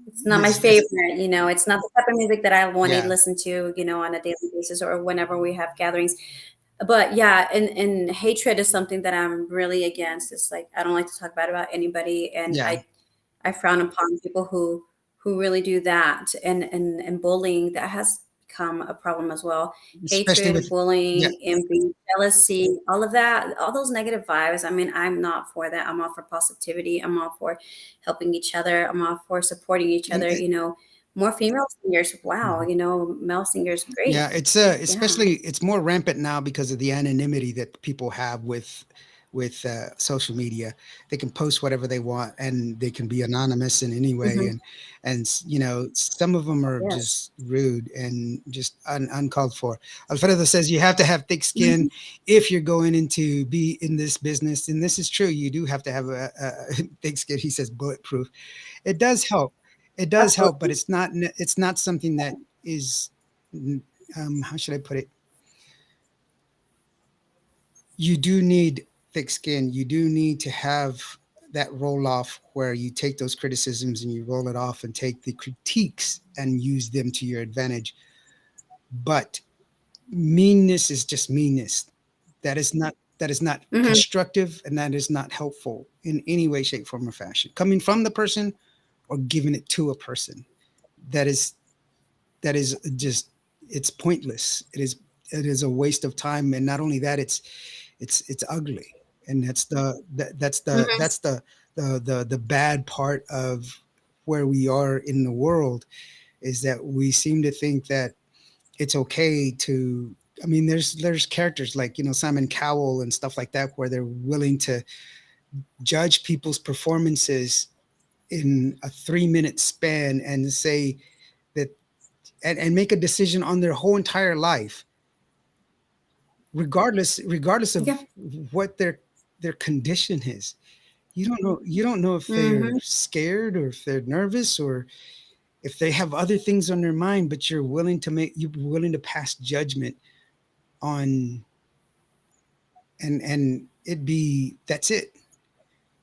It's not my this favorite, it's not the type of music that I want to yeah, listen to, on a daily basis or whenever we have gatherings. But yeah, and hatred is something that I'm really against. It's like I don't like to talk bad about anybody, and yeah, I frown upon people who really do that, and bullying that has become a problem as well. especially Hatred, with yeah, bullying, envy, jealousy, all of that, all those negative vibes. I mean, I'm not for that. I'm all for positivity. I'm all for helping each other. I'm all for supporting each and other. More female singers. Wow. mhm. Male singers, great. Yeah, it's Yeah. especially it's more rampant now because of the anonymity that people have with social media. They can post whatever they want and they can be anonymous in any way, Hmm. and you know some of them are Yes. just rude and just uncalled for. Alfredo says you have to have thick skin Mhm. if you're going into be in this business, and this is true. You do have to have a thick skin. He says bulletproof. It does help. It does help, but Absolutely. it's not something that is how should I put it? You do need thick skin. You do need to have that roll off where you take those criticisms and you roll it off and take the critiques and use them to your advantage. But meanness is just meanness. That is not Hmm. constructive and that is not helpful in any way, shape, form, or fashion. Coming from the person or giving it to a person. That is that is just it's pointless. It is a waste of time, and not only that, it's ugly, and Hmm. that's the bad part of where we are in the world is that we seem to think that it's okay to. I mean, there's characters like Simon Cowell and stuff like that where they're willing to judge people's performances in a 3 minute span and say that and make a decision on their whole entire life regardless of Yeah. what their condition is. You don't know if they're Hmm. scared or if they're nervous or if they have other things on their mind, but you're willing to pass judgment on and it be that's it.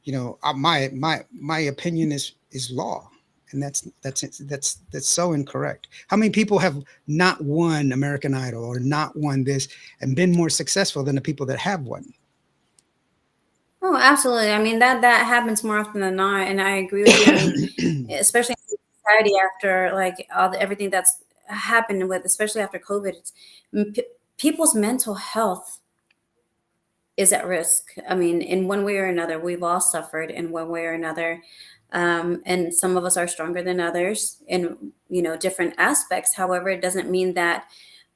My opinion is law, and that's so incorrect. How many people have not won American Idol or not won this and been more successful than the people that have won? Oh, absolutely. I mean, that happens more often than not, and I agree with you. I mean, especially in society after like everything that's happened with, especially after COVID, people's mental health is at risk. I mean, in one way or another, we've all suffered in one way or another. And some of us are stronger than others in, different aspects. However, it doesn't mean that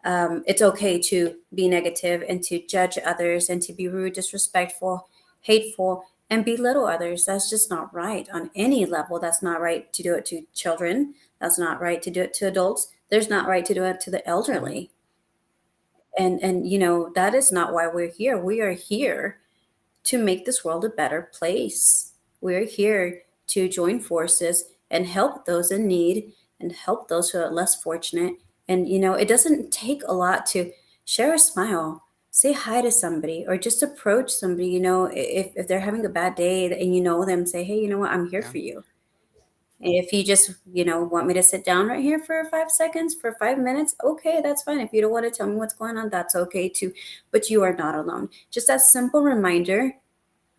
it's okay to be negative and to judge others and to be rude, disrespectful, hateful. and belittle others. That's just not right on any level. That's not right to do it to children. That's not right to do it to adults. There's not right to do it to the Right. elderly. And that is not why we're here. We are here to make this world a better place. We're here to join forces and help those in need and help those who are less fortunate. And it doesn't take a lot to share a smile, say hi to somebody, or just approach somebody. If they're having a bad day and you know them, say, hey, you know what, I'm here Yeah. for you. And if you just want me to sit down right here for 5 seconds, for 5 minutes, okay, that's fine. If you don't want to tell me what's going on, that's okay too. But you are not alone. Just that simple reminder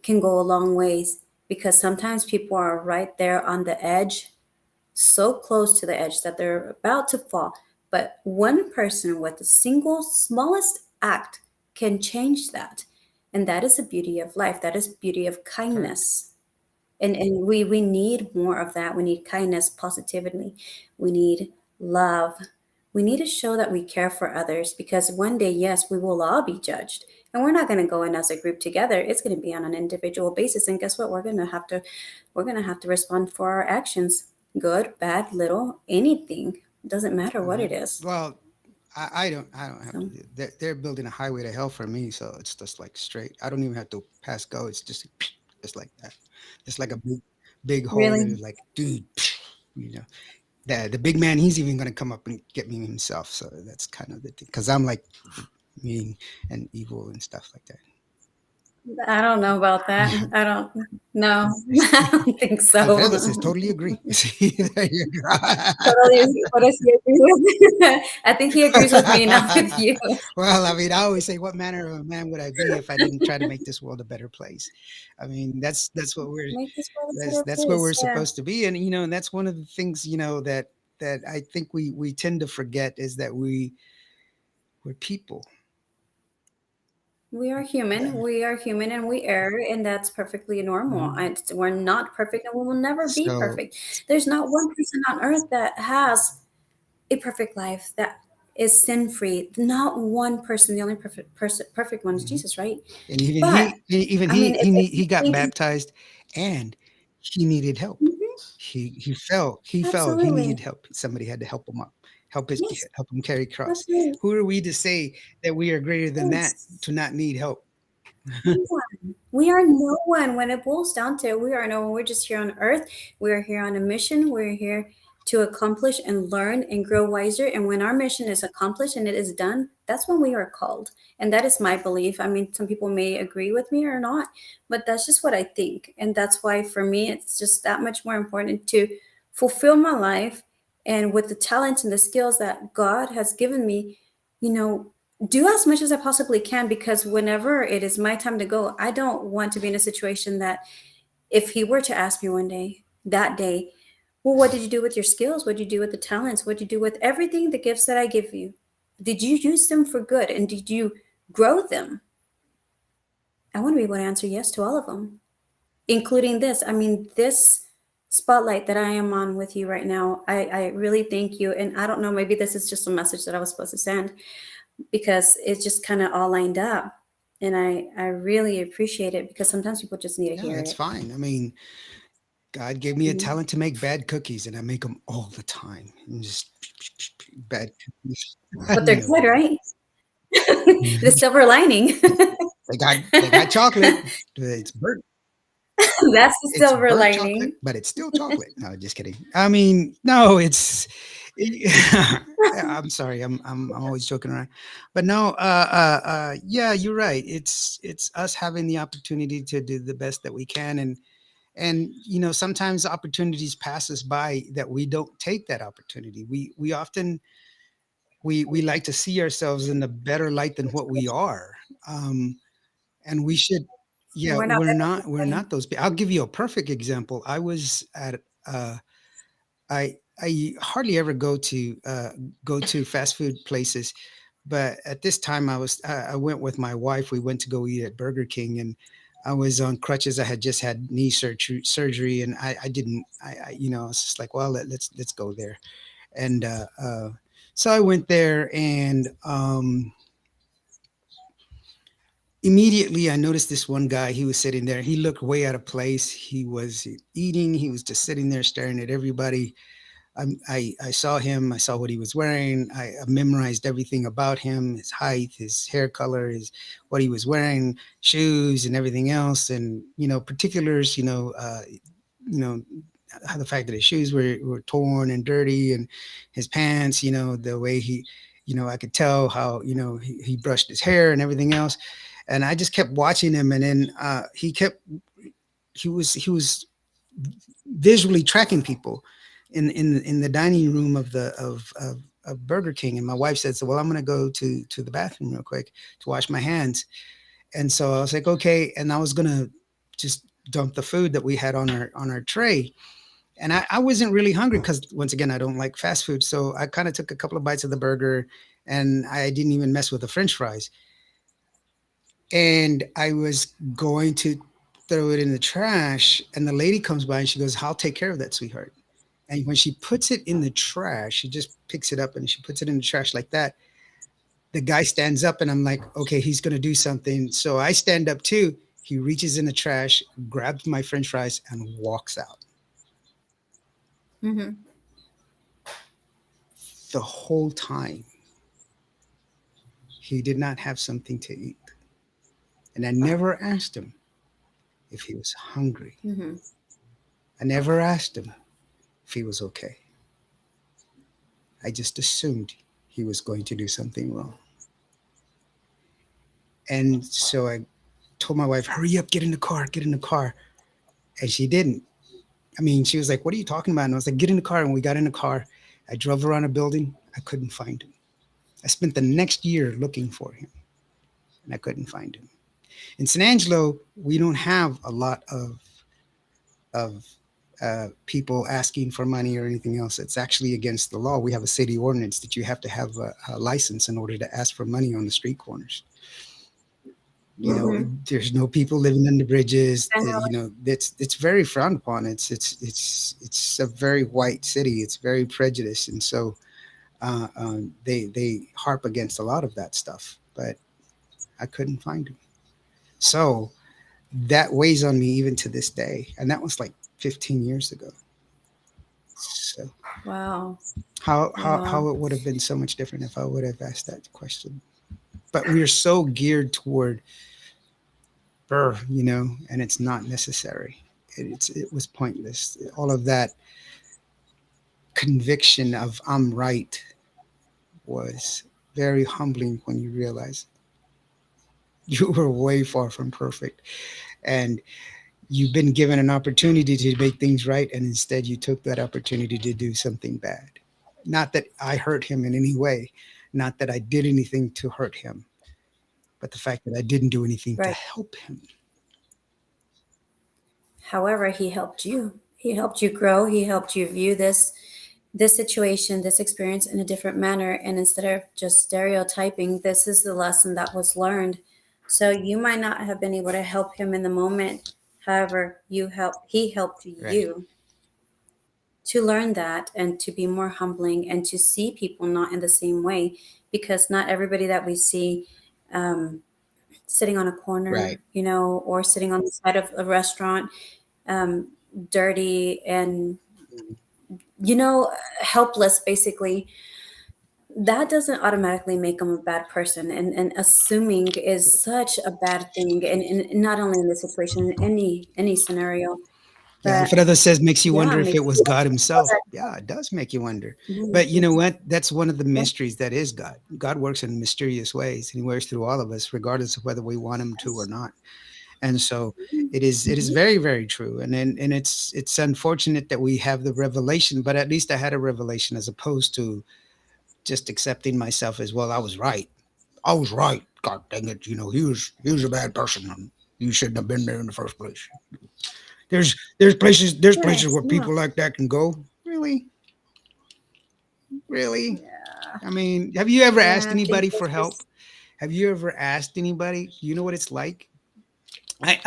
can go a long ways, because sometimes people are right there on the edge, so close to the edge that they're about to fall. But one person with the single smallest act can change that. And that is the beauty of life. That is beauty of Correct. kindness. And we need more of that. We need kindness, positivity. We need love. We need to show that we care for others, because one day, yes, we will all be judged. And we're not going to go in as a group together. It's going to be on an individual basis. And guess what? We're going to have to respond for our actions. Good, bad, little, anything. It doesn't matter what Hmm. it is. Well, I don't have to So do. They're building a highway to hell for me, so it's just like straight. I don't even have to pass go. It's just just like that. Just like a big hole really, in it. Like, dude, you know, the big man. He's even gonna come up and get me himself. So that's kind of the thing. Because I'm like mean and evil and stuff like that. I don't know about that. I don't know. I don't think so. Alfredo says totally agree. See, there you go. Totally. What does he agree with? I think he agrees with me, not with you. Well, I mean, I always say, what manner of a man would I be if I didn't try to make this world a better place? I mean, that's what we're Make this world a better that's where we're place. Yeah, supposed to be, and and that's one of the things that I think we tend to forget is that we're people. we are human. We are human, and we err, and that's perfectly normal. Mhm. We're not perfect, and we will never be So perfect. There's not one person on earth that has a perfect life that is sin free. Not one person. The only perfect one is mhm. Jesus, right? And even But even I mean, if you he got think, baptized, and he needed help. mhm, He fell, he absolutely, needed help. Somebody had to help him up, yes, help him carry cross. absolutely, Who are we to say that we are greater than that yes. to not need help? We are no one. When it boils down to it, we are no one. We're just here on earth. We're here on a mission. We're here to accomplish and learn and grow wiser. And when our mission is accomplished and it is done, that's when we are called. And that is my belief. I mean, some people may agree with me or not, but that's just what I think. And that's why for me, it's just that much more important to fulfill my life, and with the talents and the skills that God has given me, you know, do as much as I possibly can, because whenever it is my time to go, I don't want to be in a situation that if He were to ask me one day, that day, well, what did you do with your skills? What did you do with the talents? What did you do with everything, the gifts that I give you? Did you use them for good, and did you grow them? I want to be able to answer yes to all of them, including this. I mean, this spotlight that I am on with you right now, I really thank you. And I don't know, maybe this is just a message that I was supposed to send, because it's just kind of all lined up. And I really appreciate it, because sometimes people just need to Yeah, hear that's it. fine. I mean, God gave me a Mhm. talent to make bad cookies, and I make them all the time. And just bad cookies. But they're No, good, right? The silver lining. they got chocolate. It's burnt. That's the It's silver burnt chocolate, lining. but it's still chocolate. No, just kidding. I mean, no, it's. I'm sorry. I'm always joking around, but no. Yeah, you're right. It's us having the opportunity to do the best that we can, and sometimes opportunities pass us by that we don't take that opportunity. We often we like to see ourselves in a better light than what we are. Um, and we should, And yeah, we're not better than we're anybody. not those I'll give you a perfect example. I was at I hardly ever go to fast food places, but at this time I went with my wife. We went to go eat at Burger King, and I was on crutches. I had just had knee surgery, and I didn't I I was just like, well, let's go there. And so I went there, and Immediately I noticed this one guy. He was sitting there. He looked way out of place. He was eating. He was just sitting there staring at everybody. I saw him. I saw what he was wearing. I memorized everything about him: his height, his hair color, his what he was wearing, shoes, and everything else. And particulars. You know, how the fact that his shoes were torn and dirty, and his pants. The way he, I could tell how he brushed his hair and everything else. And I just kept watching him, and then he was visually tracking people in the dining room of Burger King. And my wife said, "So, well, I'm going to go to the bathroom real quick to wash my hands." And so I was like, "Okay," and I was going to just dump the food that we had on our tray. And I wasn't really hungry because, once again, I don't like fast food. So I kind of took a couple of bites of the burger, and I didn't even mess with the French fries. And I was going to throw it in the trash, and the lady comes by and she goes, "I'll take care of that, sweetheart." And when she puts it in the trash, she just picks it up and she puts it in the trash like that. The guy stands up, and I'm like, "Okay, he's going to do something." So I stand up too. He reaches in the trash, grabs my French fries, and walks out. Mm-hmm. The whole time, he did not have something to eat. And I never asked him if he was hungry. Mm-hmm. I never asked him if he was okay. I just assumed he was going to do something wrong. And so I told my wife, "Hurry up, get in the car, get in the car." And she didn't. I mean, she was like, "What are you talking about?" And I was like, "Get in the car." And we got in the car. I drove around a building. I couldn't find him. I spent the next year looking for him, and I couldn't find him. In San Angelo, we don't have a lot of people asking for money or anything else. It's actually against the law. We have a city ordinance that you have to have a license in order to ask for money on the street corners. Mm-hmm. There's no people living under bridges. I know. It's very frowned upon. It's a very white city. It's very prejudiced, and so they harp against a lot of that stuff. But I couldn't find him. So that weighs on me even to this day. And that was like 15 years ago. So Wow. how Wow. it would have been so much different if I would have asked that question. But we're so geared toward and it's not necessary. It was pointless. All of that conviction of I'm right was very humbling when you realize you were way far from perfect. And you've been given an opportunity to make things right, and instead you took that opportunity to do something bad. Not that I hurt him in any way, not that I did anything to hurt him, but the fact that I didn't do anything to Right. help him. However, he helped you. He helped you grow. He helped you view this situation, this experience in a different manner. And instead of just stereotyping, this is the lesson that was learned. So you might not have been able to help him in the moment. However, he helped Right. you to learn that and to be more humbling and to see people not in the same way, because not everybody that we see um, sitting on a corner, Right. or sitting on the side of a restaurant, um, dirty and you know helpless basically, that doesn't automatically make them a bad person, and assuming is such a bad thing, and not only in this situation, in any scenario. Yeah, But Alfredo says makes you yeah, wonder if makes it was you God feel himself. that. Yeah, it does make you wonder. Mhm, But you know makes you- what? That's one of the yeah, mysteries that is God. God works in mysterious ways, and he works through all of us regardless of whether we want him to or yes. not. And so it is Mhm. very, very true. And it's unfortunate that we have the revelation, but at least I had a revelation as opposed to just accepting myself as, well, I was right. I was right. God dang it, he was a bad person, and you shouldn't have been there in the first place. There's places Yes, where no, people like that can go. Really? Really? yeah, I mean, have you ever asked yeah, I think anybody it's for help? just Have you ever asked anybody? You know what it's like?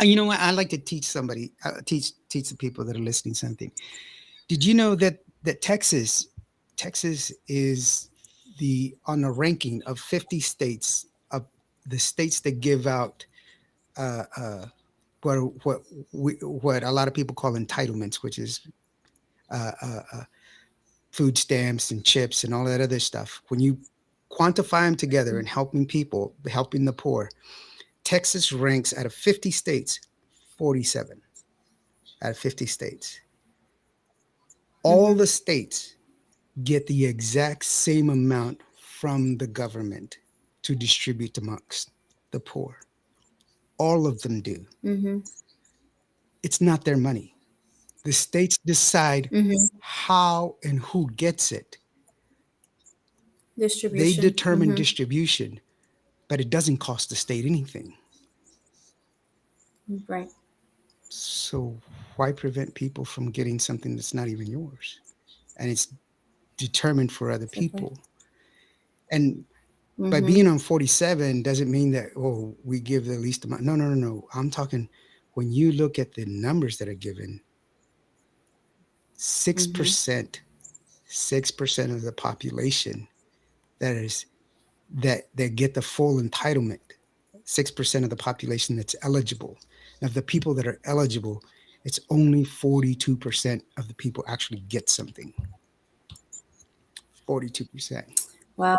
You know what? I like to teach somebody, teach the people that are listening something. Did you know that Texas is the on the ranking of 50 states of the states that give out. uh, uh, what what a lot of people call entitlements, which is uh, uh, uh, food stamps and chips and all that other stuff. When you quantify them together and helping people, helping the poor, Texas ranks out of 50 states, 47 out of 50 states. All Mm-hmm. the states get the exact same amount from the government to distribute amongst the poor. All of them do. Mm-hmm. It's not their money. The states decide Mm-hmm. how and who gets it. They Distribution. determine Mm-hmm. distribution, but it doesn't cost the state anything. Right. So why prevent people from getting something that's not even yours? And it's determined for other Exactly. people. And by Mm-hmm. being on 47 doesn't mean that, oh, we give the least amount. No, no, no, no. I'm talking when you look at the numbers that are given, Mm-hmm. 6%, 6% of the population that is that get the full entitlement, 6% of the population that's eligible. Now, of the people that are eligible, it's only 42% of the people actually get something. 42% Wow.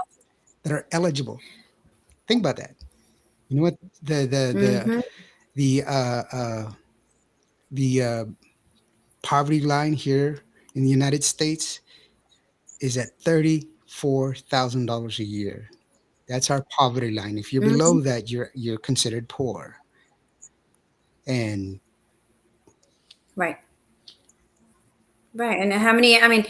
that are eligible. Think about that. You know what Mm-hmm. the the poverty line here in the United States is at $34,000 a year. That's our poverty line. If you're Mm-hmm. below that, you're considered poor. And Right. Right. And how many? I mean,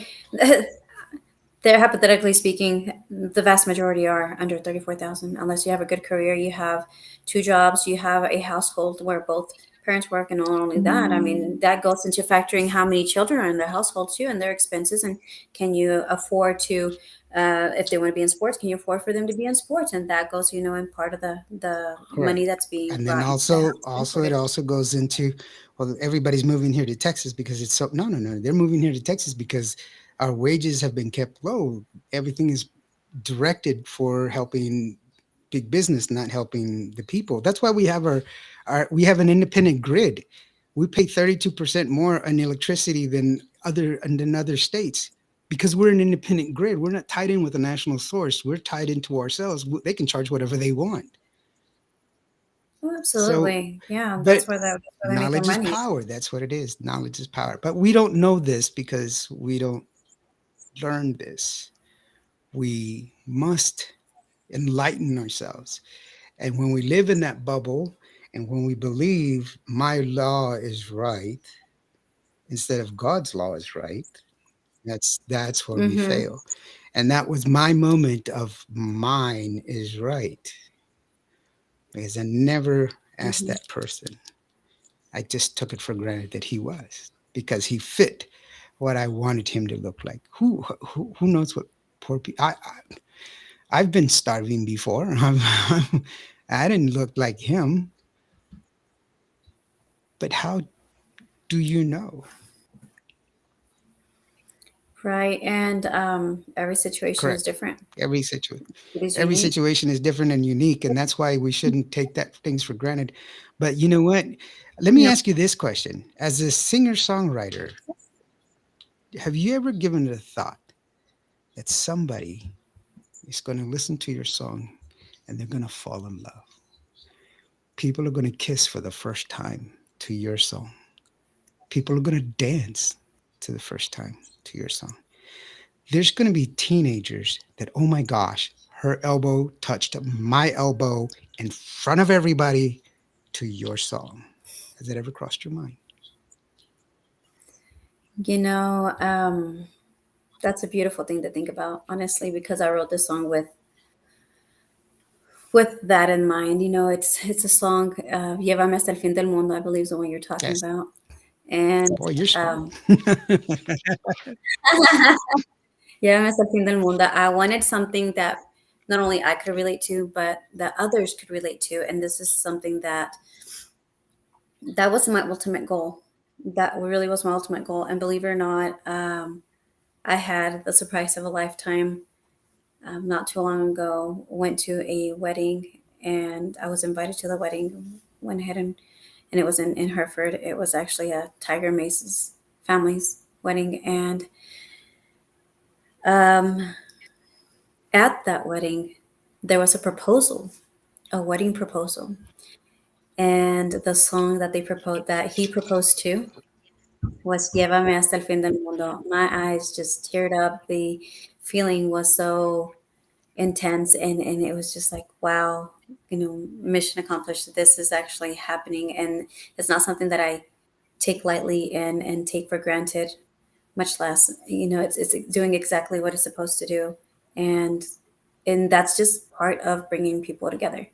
they're hypothetically speaking, the vast majority are under 34,000. Unless you have a good career, you have two jobs, you have a household where both parents work, and not only that, I mean, that goes into factoring how many children are in the household too, and their expenses, and can you afford to, if they want to be in sports, can you afford for them to be in sports? And that goes, in part of the correct. money that's being And then brought into the house, also it imported. also goes into, well, everybody's moving here to Texas because it's so, no, no, no. They're moving here to Texas because our wages have been kept low. Everything is directed for helping big business, not helping the people. That's why we have an independent grid. We pay 32% more on electricity than other states because we're an independent grid. We're not tied in with a national source. We're tied into ourselves. They can charge whatever they want. Oh, So, absolutely. Yeah, but that's where they make their knowledge is money. power. That's what it is. Knowledge is power. But we don't know this because we don't learn this. We must enlighten ourselves. And when we live in that bubble and when we believe my law is right instead of God's law is right, that's where we Mm-hmm. fail. And that was my moment of mine is right because I never asked Mm-hmm. that person. I just took it for granted that he was because he fit what I wanted him to look like. Who knows what poor people? I've been starving before. I didn't look like him, but how do you know? Right. And every situation is Correct. different. Every situation, It is every unique. situation is different and unique, and that's why we shouldn't take that things for granted. But you know what? Let me No. ask you this question: as a singer-songwriter, have you ever given it a thought that somebody is going to listen to your song and they're going to fall in love? People are going to kiss for the first time to your song. People are going to dance to the first time to your song. There's going to be teenagers that, oh my gosh, her elbow touched my elbow in front of everybody to your song. Has that ever crossed your mind? You know, that's a beautiful thing to think about, honestly, because I wrote this song with that in mind. It's a song, Llévame hasta el fin del mundo, I believe is the one you're talking Yes. about. And Boy, you're smart. um, Llévame hasta el fin del mundo. I wanted something that not only I could relate to, but that others could relate to. And this is something that was my ultimate goal. That really was my ultimate goal. And believe it or not, I had the surprise of a lifetime not too long ago. Went to a wedding, and I was invited to the wedding went ahead and it was in Hereford. It was actually a Tiger Mace's family's wedding, and at that wedding, there was a wedding proposal, and the song that he proposed to, was "Llévame hasta el fin del mundo." My eyes just teared up. The feeling was so intense, and it was just like, wow, mission accomplished. This is actually happening, and it's not something that I take lightly and take for granted, much less, it's doing exactly what it's supposed to do. And that's just part of bringing people together.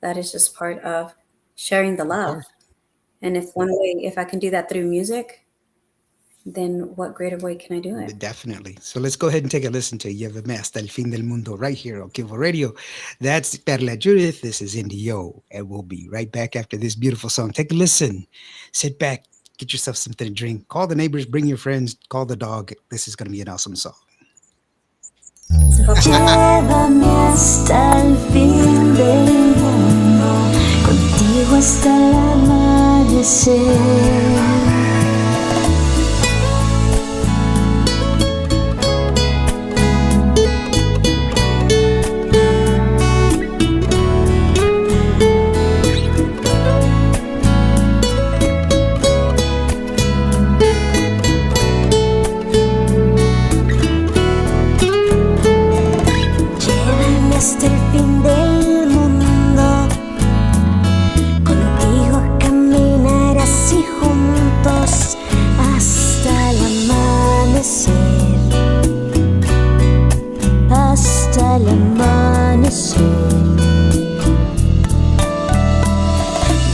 That is just part of sharing the Of love. course. And if I can do that through music, then what greater way can I do it? Definitely. So let's go ahead and take a listen to Llévame hasta el fin del mundo right here on Kivo Radio. That's Perla Judith. This is Indio. And we'll be right back after this beautiful song. Take a listen. Sit back. Get yourself something to drink. Call the neighbors. Bring your friends. Call the dog. This is going to be an awesome song. Llévame hasta el fin del mundo, contigo hasta el amanecer. Hasta el fin del mundo, contigo caminar así juntos hasta el amanecer, hasta el amanecer.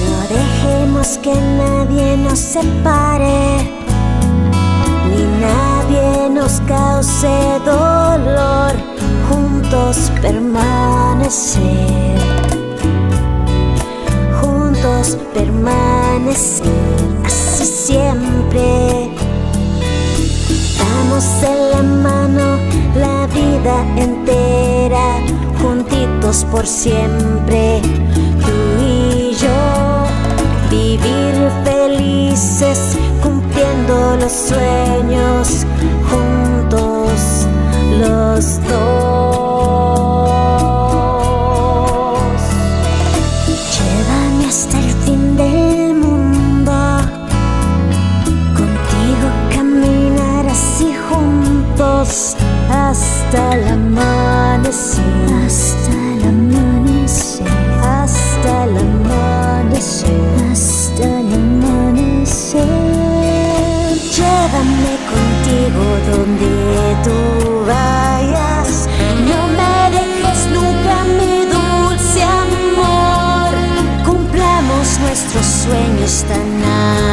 No dejemos que nadie nos separe, ni nadie nos cause dolor. Juntos permanecer, así siempre. Damos en la mano la vida entera, juntitos por siempre, tú y yo. Vivir felices, cumpliendo los sueños, juntos los dos. Llévame hasta el fin del mundo, contigo caminar así juntos hasta el amanecer, hasta el amanecer, hasta el amanecer, hasta el amanecer. Llévame contigo donde tú vayas, no me dejes nunca, mi dulce amor. Cumplamos nuestros sueños tan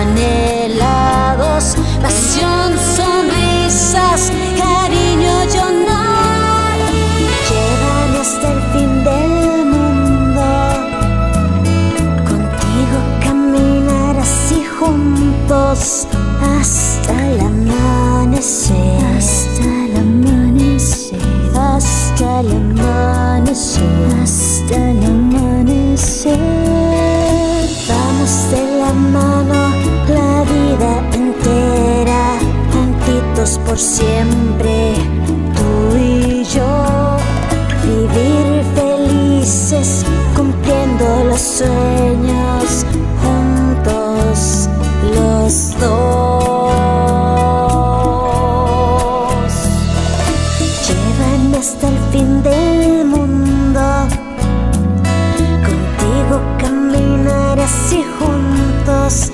anhelados, pasión, sonrisas, cariño y honor. Llévame hasta el fin del mundo, contigo caminar así juntos hasta el amanecer, hasta el amanecer, hasta el amanecer, hasta el amanecer. Vamos de la mano la vida entera, juntitos por siempre, tú y yo. Vivir felices, cumpliendo los sueños, juntos los dos. Llévame hasta el fin del mundo, contigo caminar así juntos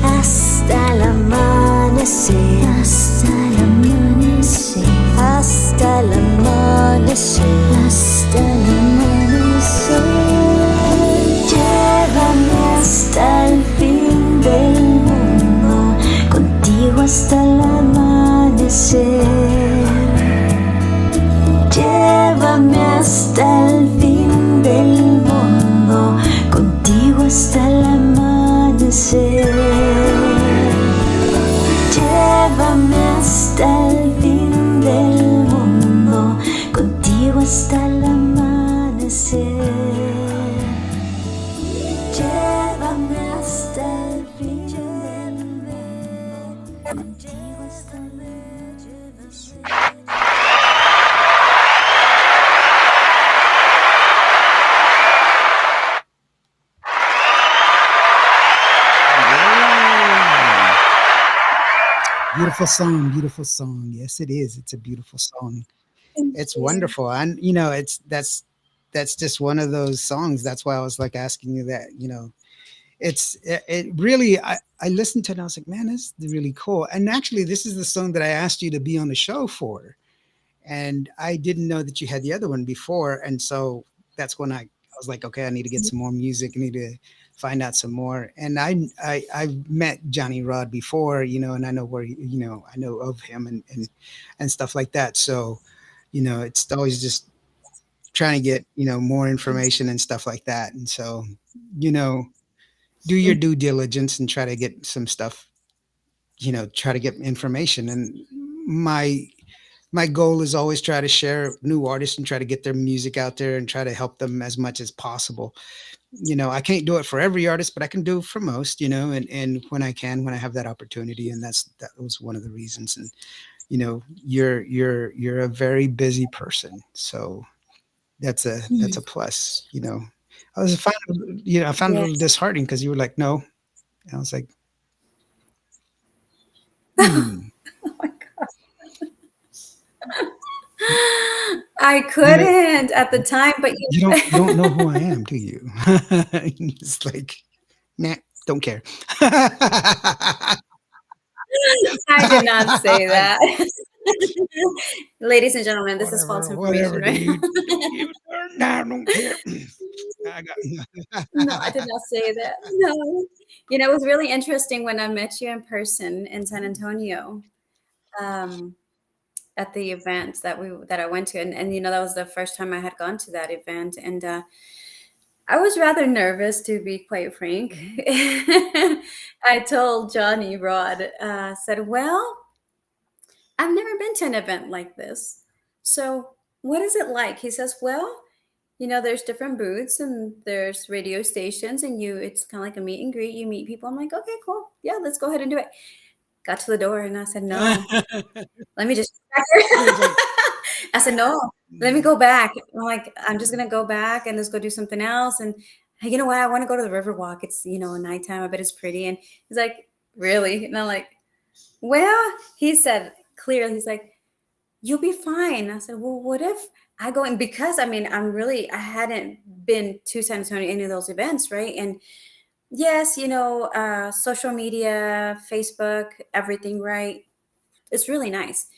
hasta el amanecer, hasta el amanecer, hasta el amanecer, hasta el amanecer. Llévame hasta el fin del mundo, contigo hasta el amanecer. Llévame hasta el fin del mundo, contigo hasta el amanecer. Llévame hasta el fin del mundo, contigo hasta el amanecer. Llévame Contigo esta noche va a ser Yeah. Beautiful song, beautiful song. Yes, it is. It's a beautiful song. Thank It's you. wonderful. And it's that's just one of those songs. That's why I was like asking you that, it really I listened to it and I was like, man, this is really cool. And actually this is the song that I asked you to be on the show for. And I didn't know that you had the other one before. And so that's when I was like, okay, I need to get some more music. I need to find out some more. And I've met Johnny Rod before, and I know where I know of him and stuff like that. So, it's always just trying to get more information and stuff like that. And so, you know, do your due diligence and try to get some stuff. Try to get information. And my my goal is always try to share new artists and try to get their music out there and try to help them as much as possible. I can't do it for every artist, but I can do for most, and when I can, when I have that opportunity. And that was one of the reasons. And you're a very busy person. So that's a plus. I was found I found it a little Yes. disheartening because you were like, no. And I was like, hmm. I You know, couldn't at the time, but you don't know who I am, do you? It's like, nah, don't care. I did not say that. Ladies and gentlemen, this is false Whatever, information, whatever, right? dude. Nah, I don't care. I No, I did got not say that. No. It was really interesting when I met you in person in San Antonio, um, at the event that I went to, and that was the first time I had gone to that event, and I was rather nervous, to be quite frank. Mhm. I told Johnny Rod, said, "Well, I've never been to an event like this. So, what is it like?" He says, "Well, there's different booths and there's radio stations, and it's kind of like a meet and greet. You meet people." I'm like, "Okay, cool. Yeah, let's go ahead and do it." Got to the door and I said, "No, let me just." It's like, I said, "No, let me mm, go back." I'm like, "I'm just gonna go back and let's go do something else." And "Hey, you know what? I want to go to the river walk. It's nighttime. I bet it's pretty." And he's like, "Really?" And I'm like, "Well," he said clearly, he's like, "You'll be fine." I said, "Well, what if I go?" And because I hadn't been to San Antonio any of those events, right? And yes, social media, Facebook, everything, right? It's really nice.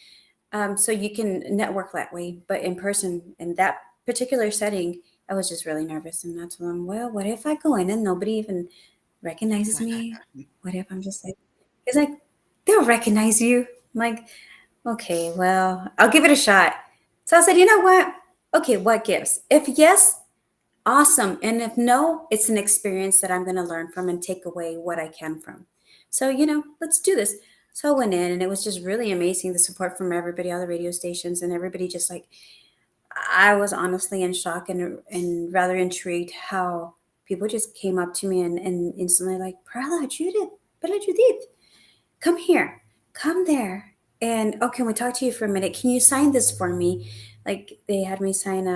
So you can network that way, but in person, in that particular setting, I was just really nervous. And that's when, well, what if I go in and nobody even recognizes me? What if I'm just like, he's like, "They'll recognize you." I'm like, "Okay, well, I'll give it a shot." So I said, "You know what? Okay, what gives? If yes, awesome. And if no, it's an experience that I'm going to learn from and take away what I can from. So, let's do this." So I went in and it was just really amazing, the support from everybody, all the radio stations, and everybody just like, I was honestly in shock and rather intrigued how people just came up to me and instantly like, Perla Judith, come here, come there. And oh, can we talk to you for a minute? Can you sign this for me? Like they had me sign,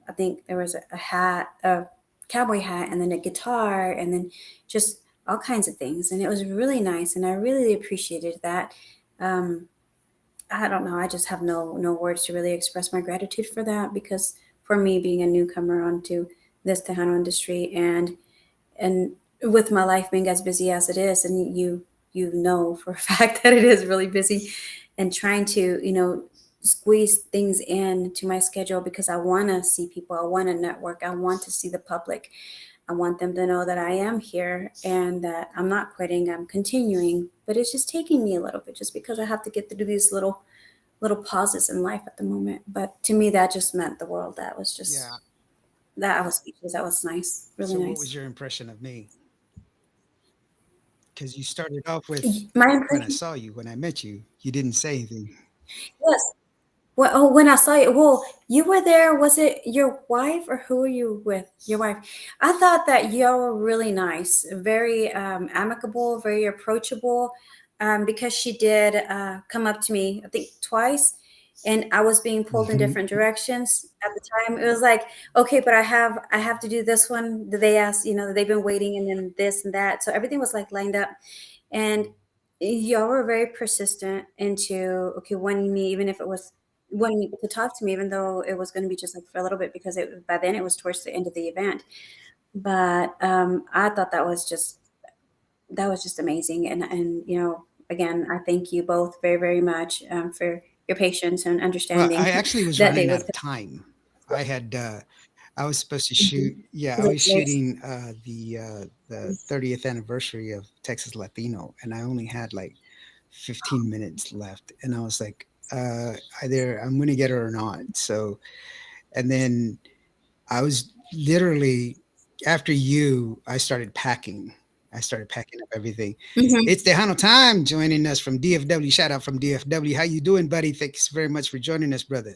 I think there was a hat, a cowboy hat, and then a guitar, and then just all kinds of things. And it was really nice. And I really appreciated that. Um, I don't know. I just have no words to really express my gratitude for that, because for me, being a newcomer onto this Tejano industry, and with my life being as busy as it is, and you know for a fact that it is really busy, and trying to squeeze things in to my schedule, because I want to see people, I want to network, I want to see the public, I want them to know that I am here and that I'm not quitting, I'm continuing, but it's just taking me a little bit, just because I have to get through these little pauses in life at the moment. But to me, that just meant the world. That was just, yeah. that I was speechless. That was nice, really So, what was nice. your impression of me? Because you started off with My when I impression, saw you, when I met you, you didn't say anything. yes. Well, oh, when I saw you, well, you were there. Was it your wife or who were you with? Your wife. I thought that y'all were really nice, very amicable, very approachable. because she did come up to me, I think twice, and I was being pulled in Hmm. different directions at the time. It was like, okay, but I have to do this one. They asked, they've been waiting, and then this and that. So everything was like lined up, and y'all were very persistent into okay wanting me, even if it was wanting me to talk to me, even though it was going to be just like for a little bit because by then it was towards the end of the event. But I thought that was just amazing. And again, I thank you both very, very much for your patience and Well, I understanding actually was that day running out with. of time. I had I was supposed to shoot. Mhm. Yeah, I Was it was nice? shooting the 30th anniversary of Texas Latino, and I only had like 15 minutes left, and I was like, either I'm going to get her or not. So, and then I was literally after you, I started packing. I started packing up everything. Hmm. It's Tejano time joining us from DFW. Shout out from DFW. How you doing, buddy? Thanks very much for joining us, brother.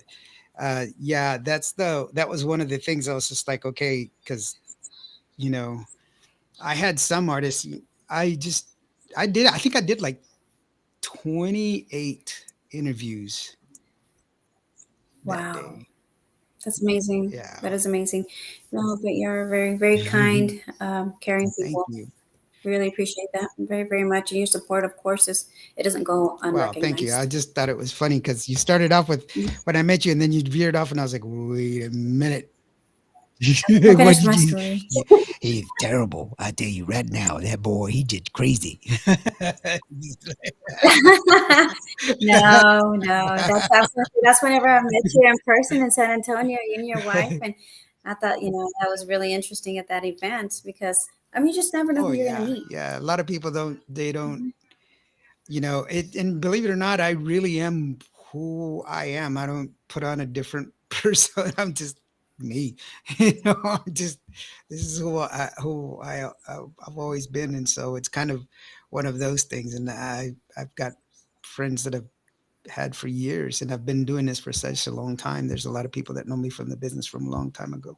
Yeah, that was one of the things I was just like, okay, because you know, I had some artists. I just I think I did like 28 interviews that Wow, day. that's amazing. That Yeah. is amazing. No, but you're very, very kind, caring Thank people. you. Really appreciate that very, very much. And your support, of course, it doesn't go Wow, thank you. I unrecognized. just thought it was funny because you started off with when I met you, and then you veered off, and I was like, wait a minute. I What finished did my you? story. Yeah, he's terrible. I tell you right now, that boy, he did crazy. No, no, that's whenever I met you in person in San Antonio, you and your wife, and I thought that was really interesting at that event because I mean you just never know Oh who you're gonna yeah, meet. yeah. A lot of people don't. They don't. Mhm. It. And believe it or not, I really am who I am. I don't put on a different person. I'm just me. I'm just this is I've always been, and so it's kind of one of those things. And I've got friends that have had for years, and I've been doing this for such a long time. There's a lot of people that know me from the business from a long time ago.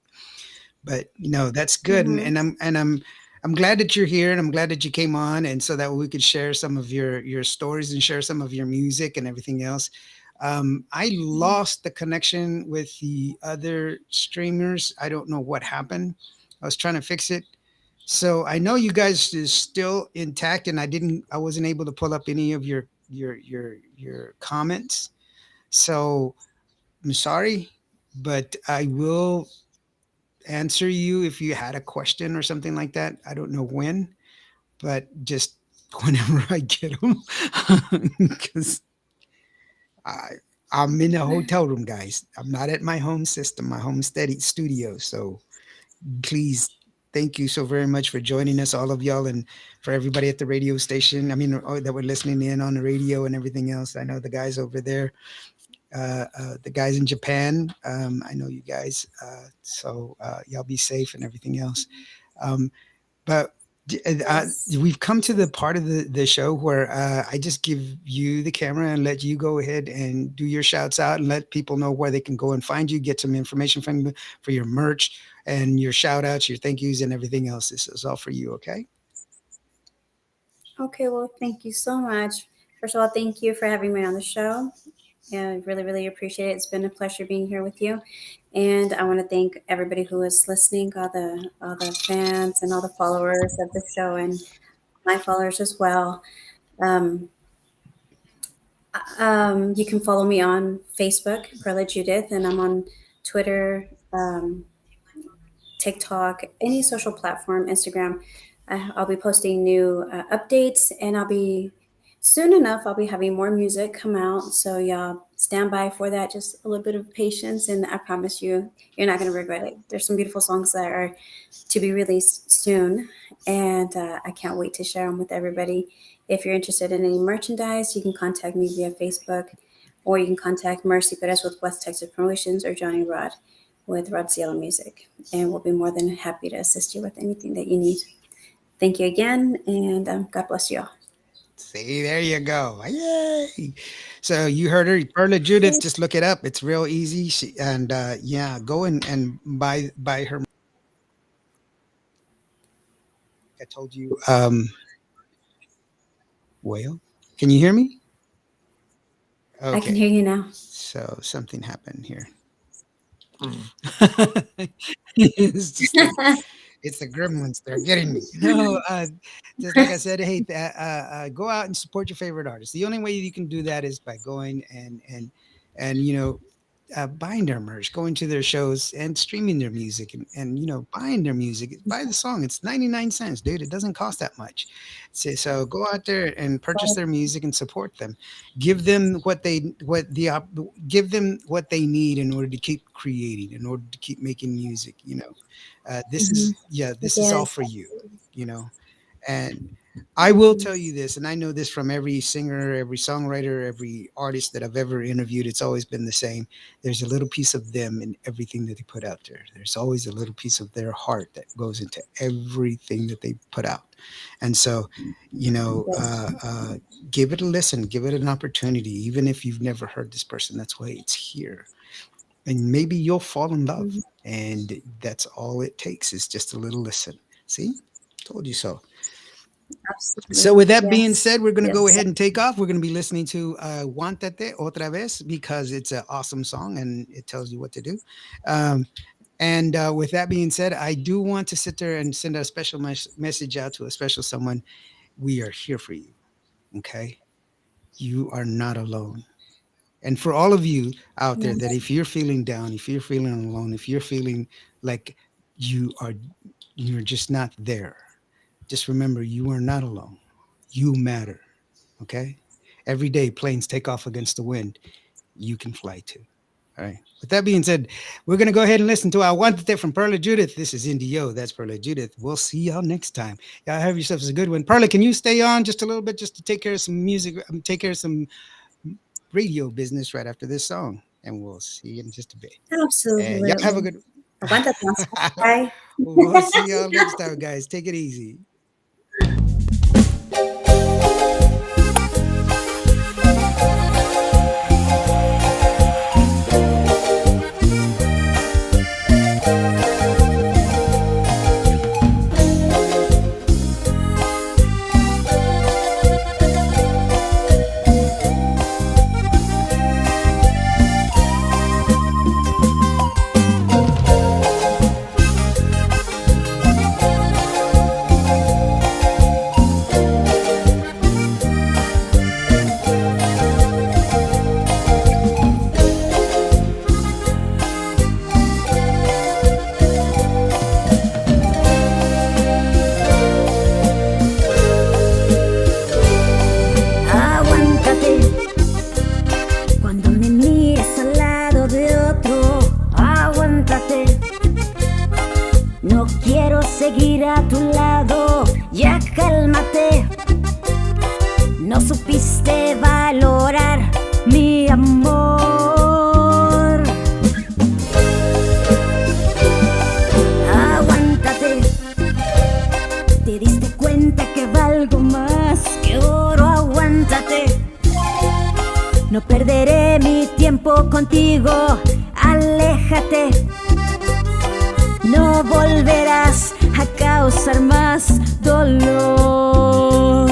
But that's good, and, Mhm. I'm glad that you're here, and I'm glad that you came on, and so that we could share some of your stories and share some of your music and everything else. I lost the connection with the other streamers. I don't know what happened. I was trying to fix it. So I know you guys is still intact, and I wasn't able to pull up any of your comments. So I'm sorry, but I will answer you if you had a question or something like that. I don't know when, but just whenever I get them, because I I'm in a hotel room, guys. I'm not at my home system, my home steady studio. So please, thank you so very much for joining us, all of y'all, and for everybody at the radio station. I mean, that were listening in on the radio and everything else. I know the guys over there, the guys in Japan. I know you guys. So y'all be safe and everything else. Um, but Yes. we've come to the part of the show where I just give you the camera and let you go ahead and do your shouts out and let people know where they can go and find you, get some information from you for your merch and your shout outs, your thank yous, and everything else. This is all for you, okay? Okay, well, thank you so much. First of all, thank you for having me on the show. Yeah, I really, really appreciate it. It's been a pleasure being here with you. And I want to thank everybody who is listening, all the fans and all the followers of the show and my followers as well. Um, you can follow me on Facebook, Perla Judith, and I'm on Twitter, TikTok, any social platform, Instagram. I'll be posting new updates, and soon enough. I'll be having more music come out. So y'all stand by for that. Just a little bit of patience, and I promise you, you're not going to regret it. There's some beautiful songs that are to be released soon, and I can't wait to share them with everybody. If you're interested in any merchandise, you can contact me via Facebook, or you can contact Mercy Perez with West Texas Promotions or Johnny Rod with Rod Cielo Music, and we'll be more than happy to assist you with anything that you need. Thank you again, and God bless you all. See, there you go. Yay. So you heard her, Perla Judith. Just look it up. It's real easy. And yeah, go and buy her. I told you. Well. Can you hear me? I can Okay. hear you now. So something happened here. Mm. It's just like it's the gremlins. They're getting me. No, just like I said, hey, go out and support your favorite artist. The only way you can do that is by going and buying their merch, going to their shows, and streaming their music, and buying their music. Buy the song. It's 99 cents, dude. It doesn't cost that much. So go out there and purchase their music and support them. Give them give them what they need in order to keep creating, in order to keep making music. This Hmm. is yeah, this is all Yes. for you. You know, and I will tell you this, and I know this from every singer, every songwriter, every artist that I've ever interviewed. It's always been the same. There's a little piece of them in everything that they put out there. There's always a little piece of their heart that goes into everything that they put out. And so, you know, Yes. uh, uh, give it a listen, give it an opportunity, even if you've never heard this person. That's why it's here. And maybe you'll fall in love. Mhm. And that's all it takes is just a little listen. See? Told you so. So, Absolutely. with that being Yes. said, we're going to go Yes. ahead and take off. We're going to be listening to Guantate Otra Vez because it's an awesome song and it tells you what to do. Um, and with that being said, I do want to sit there and send a special message out to a special someone. We are here for you. Okay. You are not alone. And for all of you out there, that Yes. if you're feeling down, if you're feeling alone, if you're feeling like you are, you're just not there, just remember you are not alone. You matter. Okay. Every day planes take off against the wind. You can fly too. All right. With that being said, we're going to go ahead and listen to our One Today from Perla Judith. This is Indio. That's Perla Judith. We'll see y'all next time. Y'all have yourselves a good one. Perla, can you stay on just a little bit just to take care of some music, take care of some radio business right after this song? And we'll see you in just a bit. And y'all have a Absolutely. good Aguanta, bye. We'll see y'all next time, guys. Take it easy. Aguántate cuando me mires al lado de otro. Aguántate, no quiero seguir a tu lado. Ya cálmate, no supiste valorar mi amor. Aguántate, te diste cuenta que valgo más que oro. Aguántate, no perderé mi tiempo contigo. Aléjate, no volverás a causar más dolor.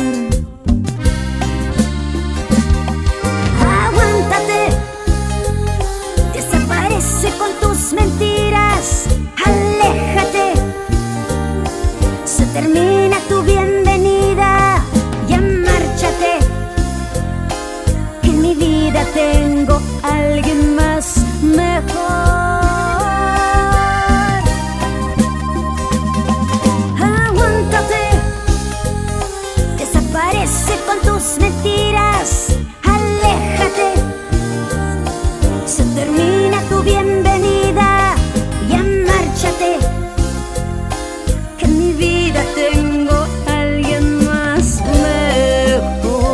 Aguántate, desaparece con tus mentiras. Aléjate, se termina tu bienvenida. Ya márchate, que en mi vida tengo alguien más mejor. Aguántate, desaparece con tus mentiras. Aléjate, se termina tu bienvenida. Ya márchate, que en mi vida tengo alguien más mejor.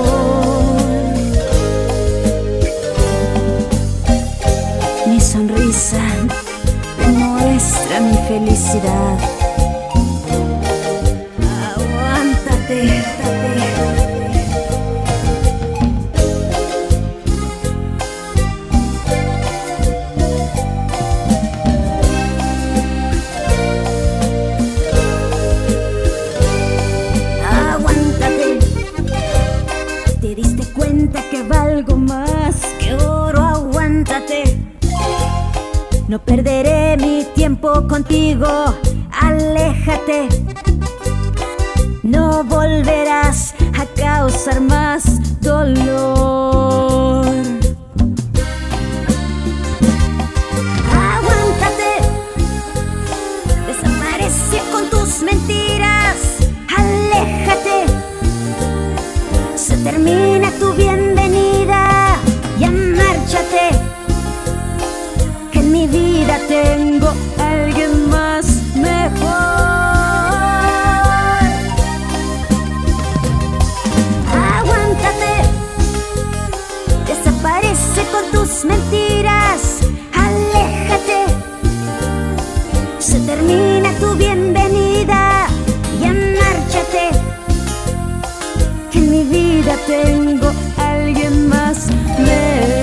Mi sonrisa demuestra mi felicidad. Aguántate, aguántate, te diste No perderé mi tiempo contigo, aléjate. No volverás a causar más dolor. Aguántate, desaparece con tus mentiras, aléjate. Se termina tu bienvenida, ya márchate. Que en mi vida tengo a alguien más mejor. Aguántate, desaparece con tus mentiras, aléjate. Se termina tu bienvenida, ya márchate. Que en mi vida tengo a alguien más mejor.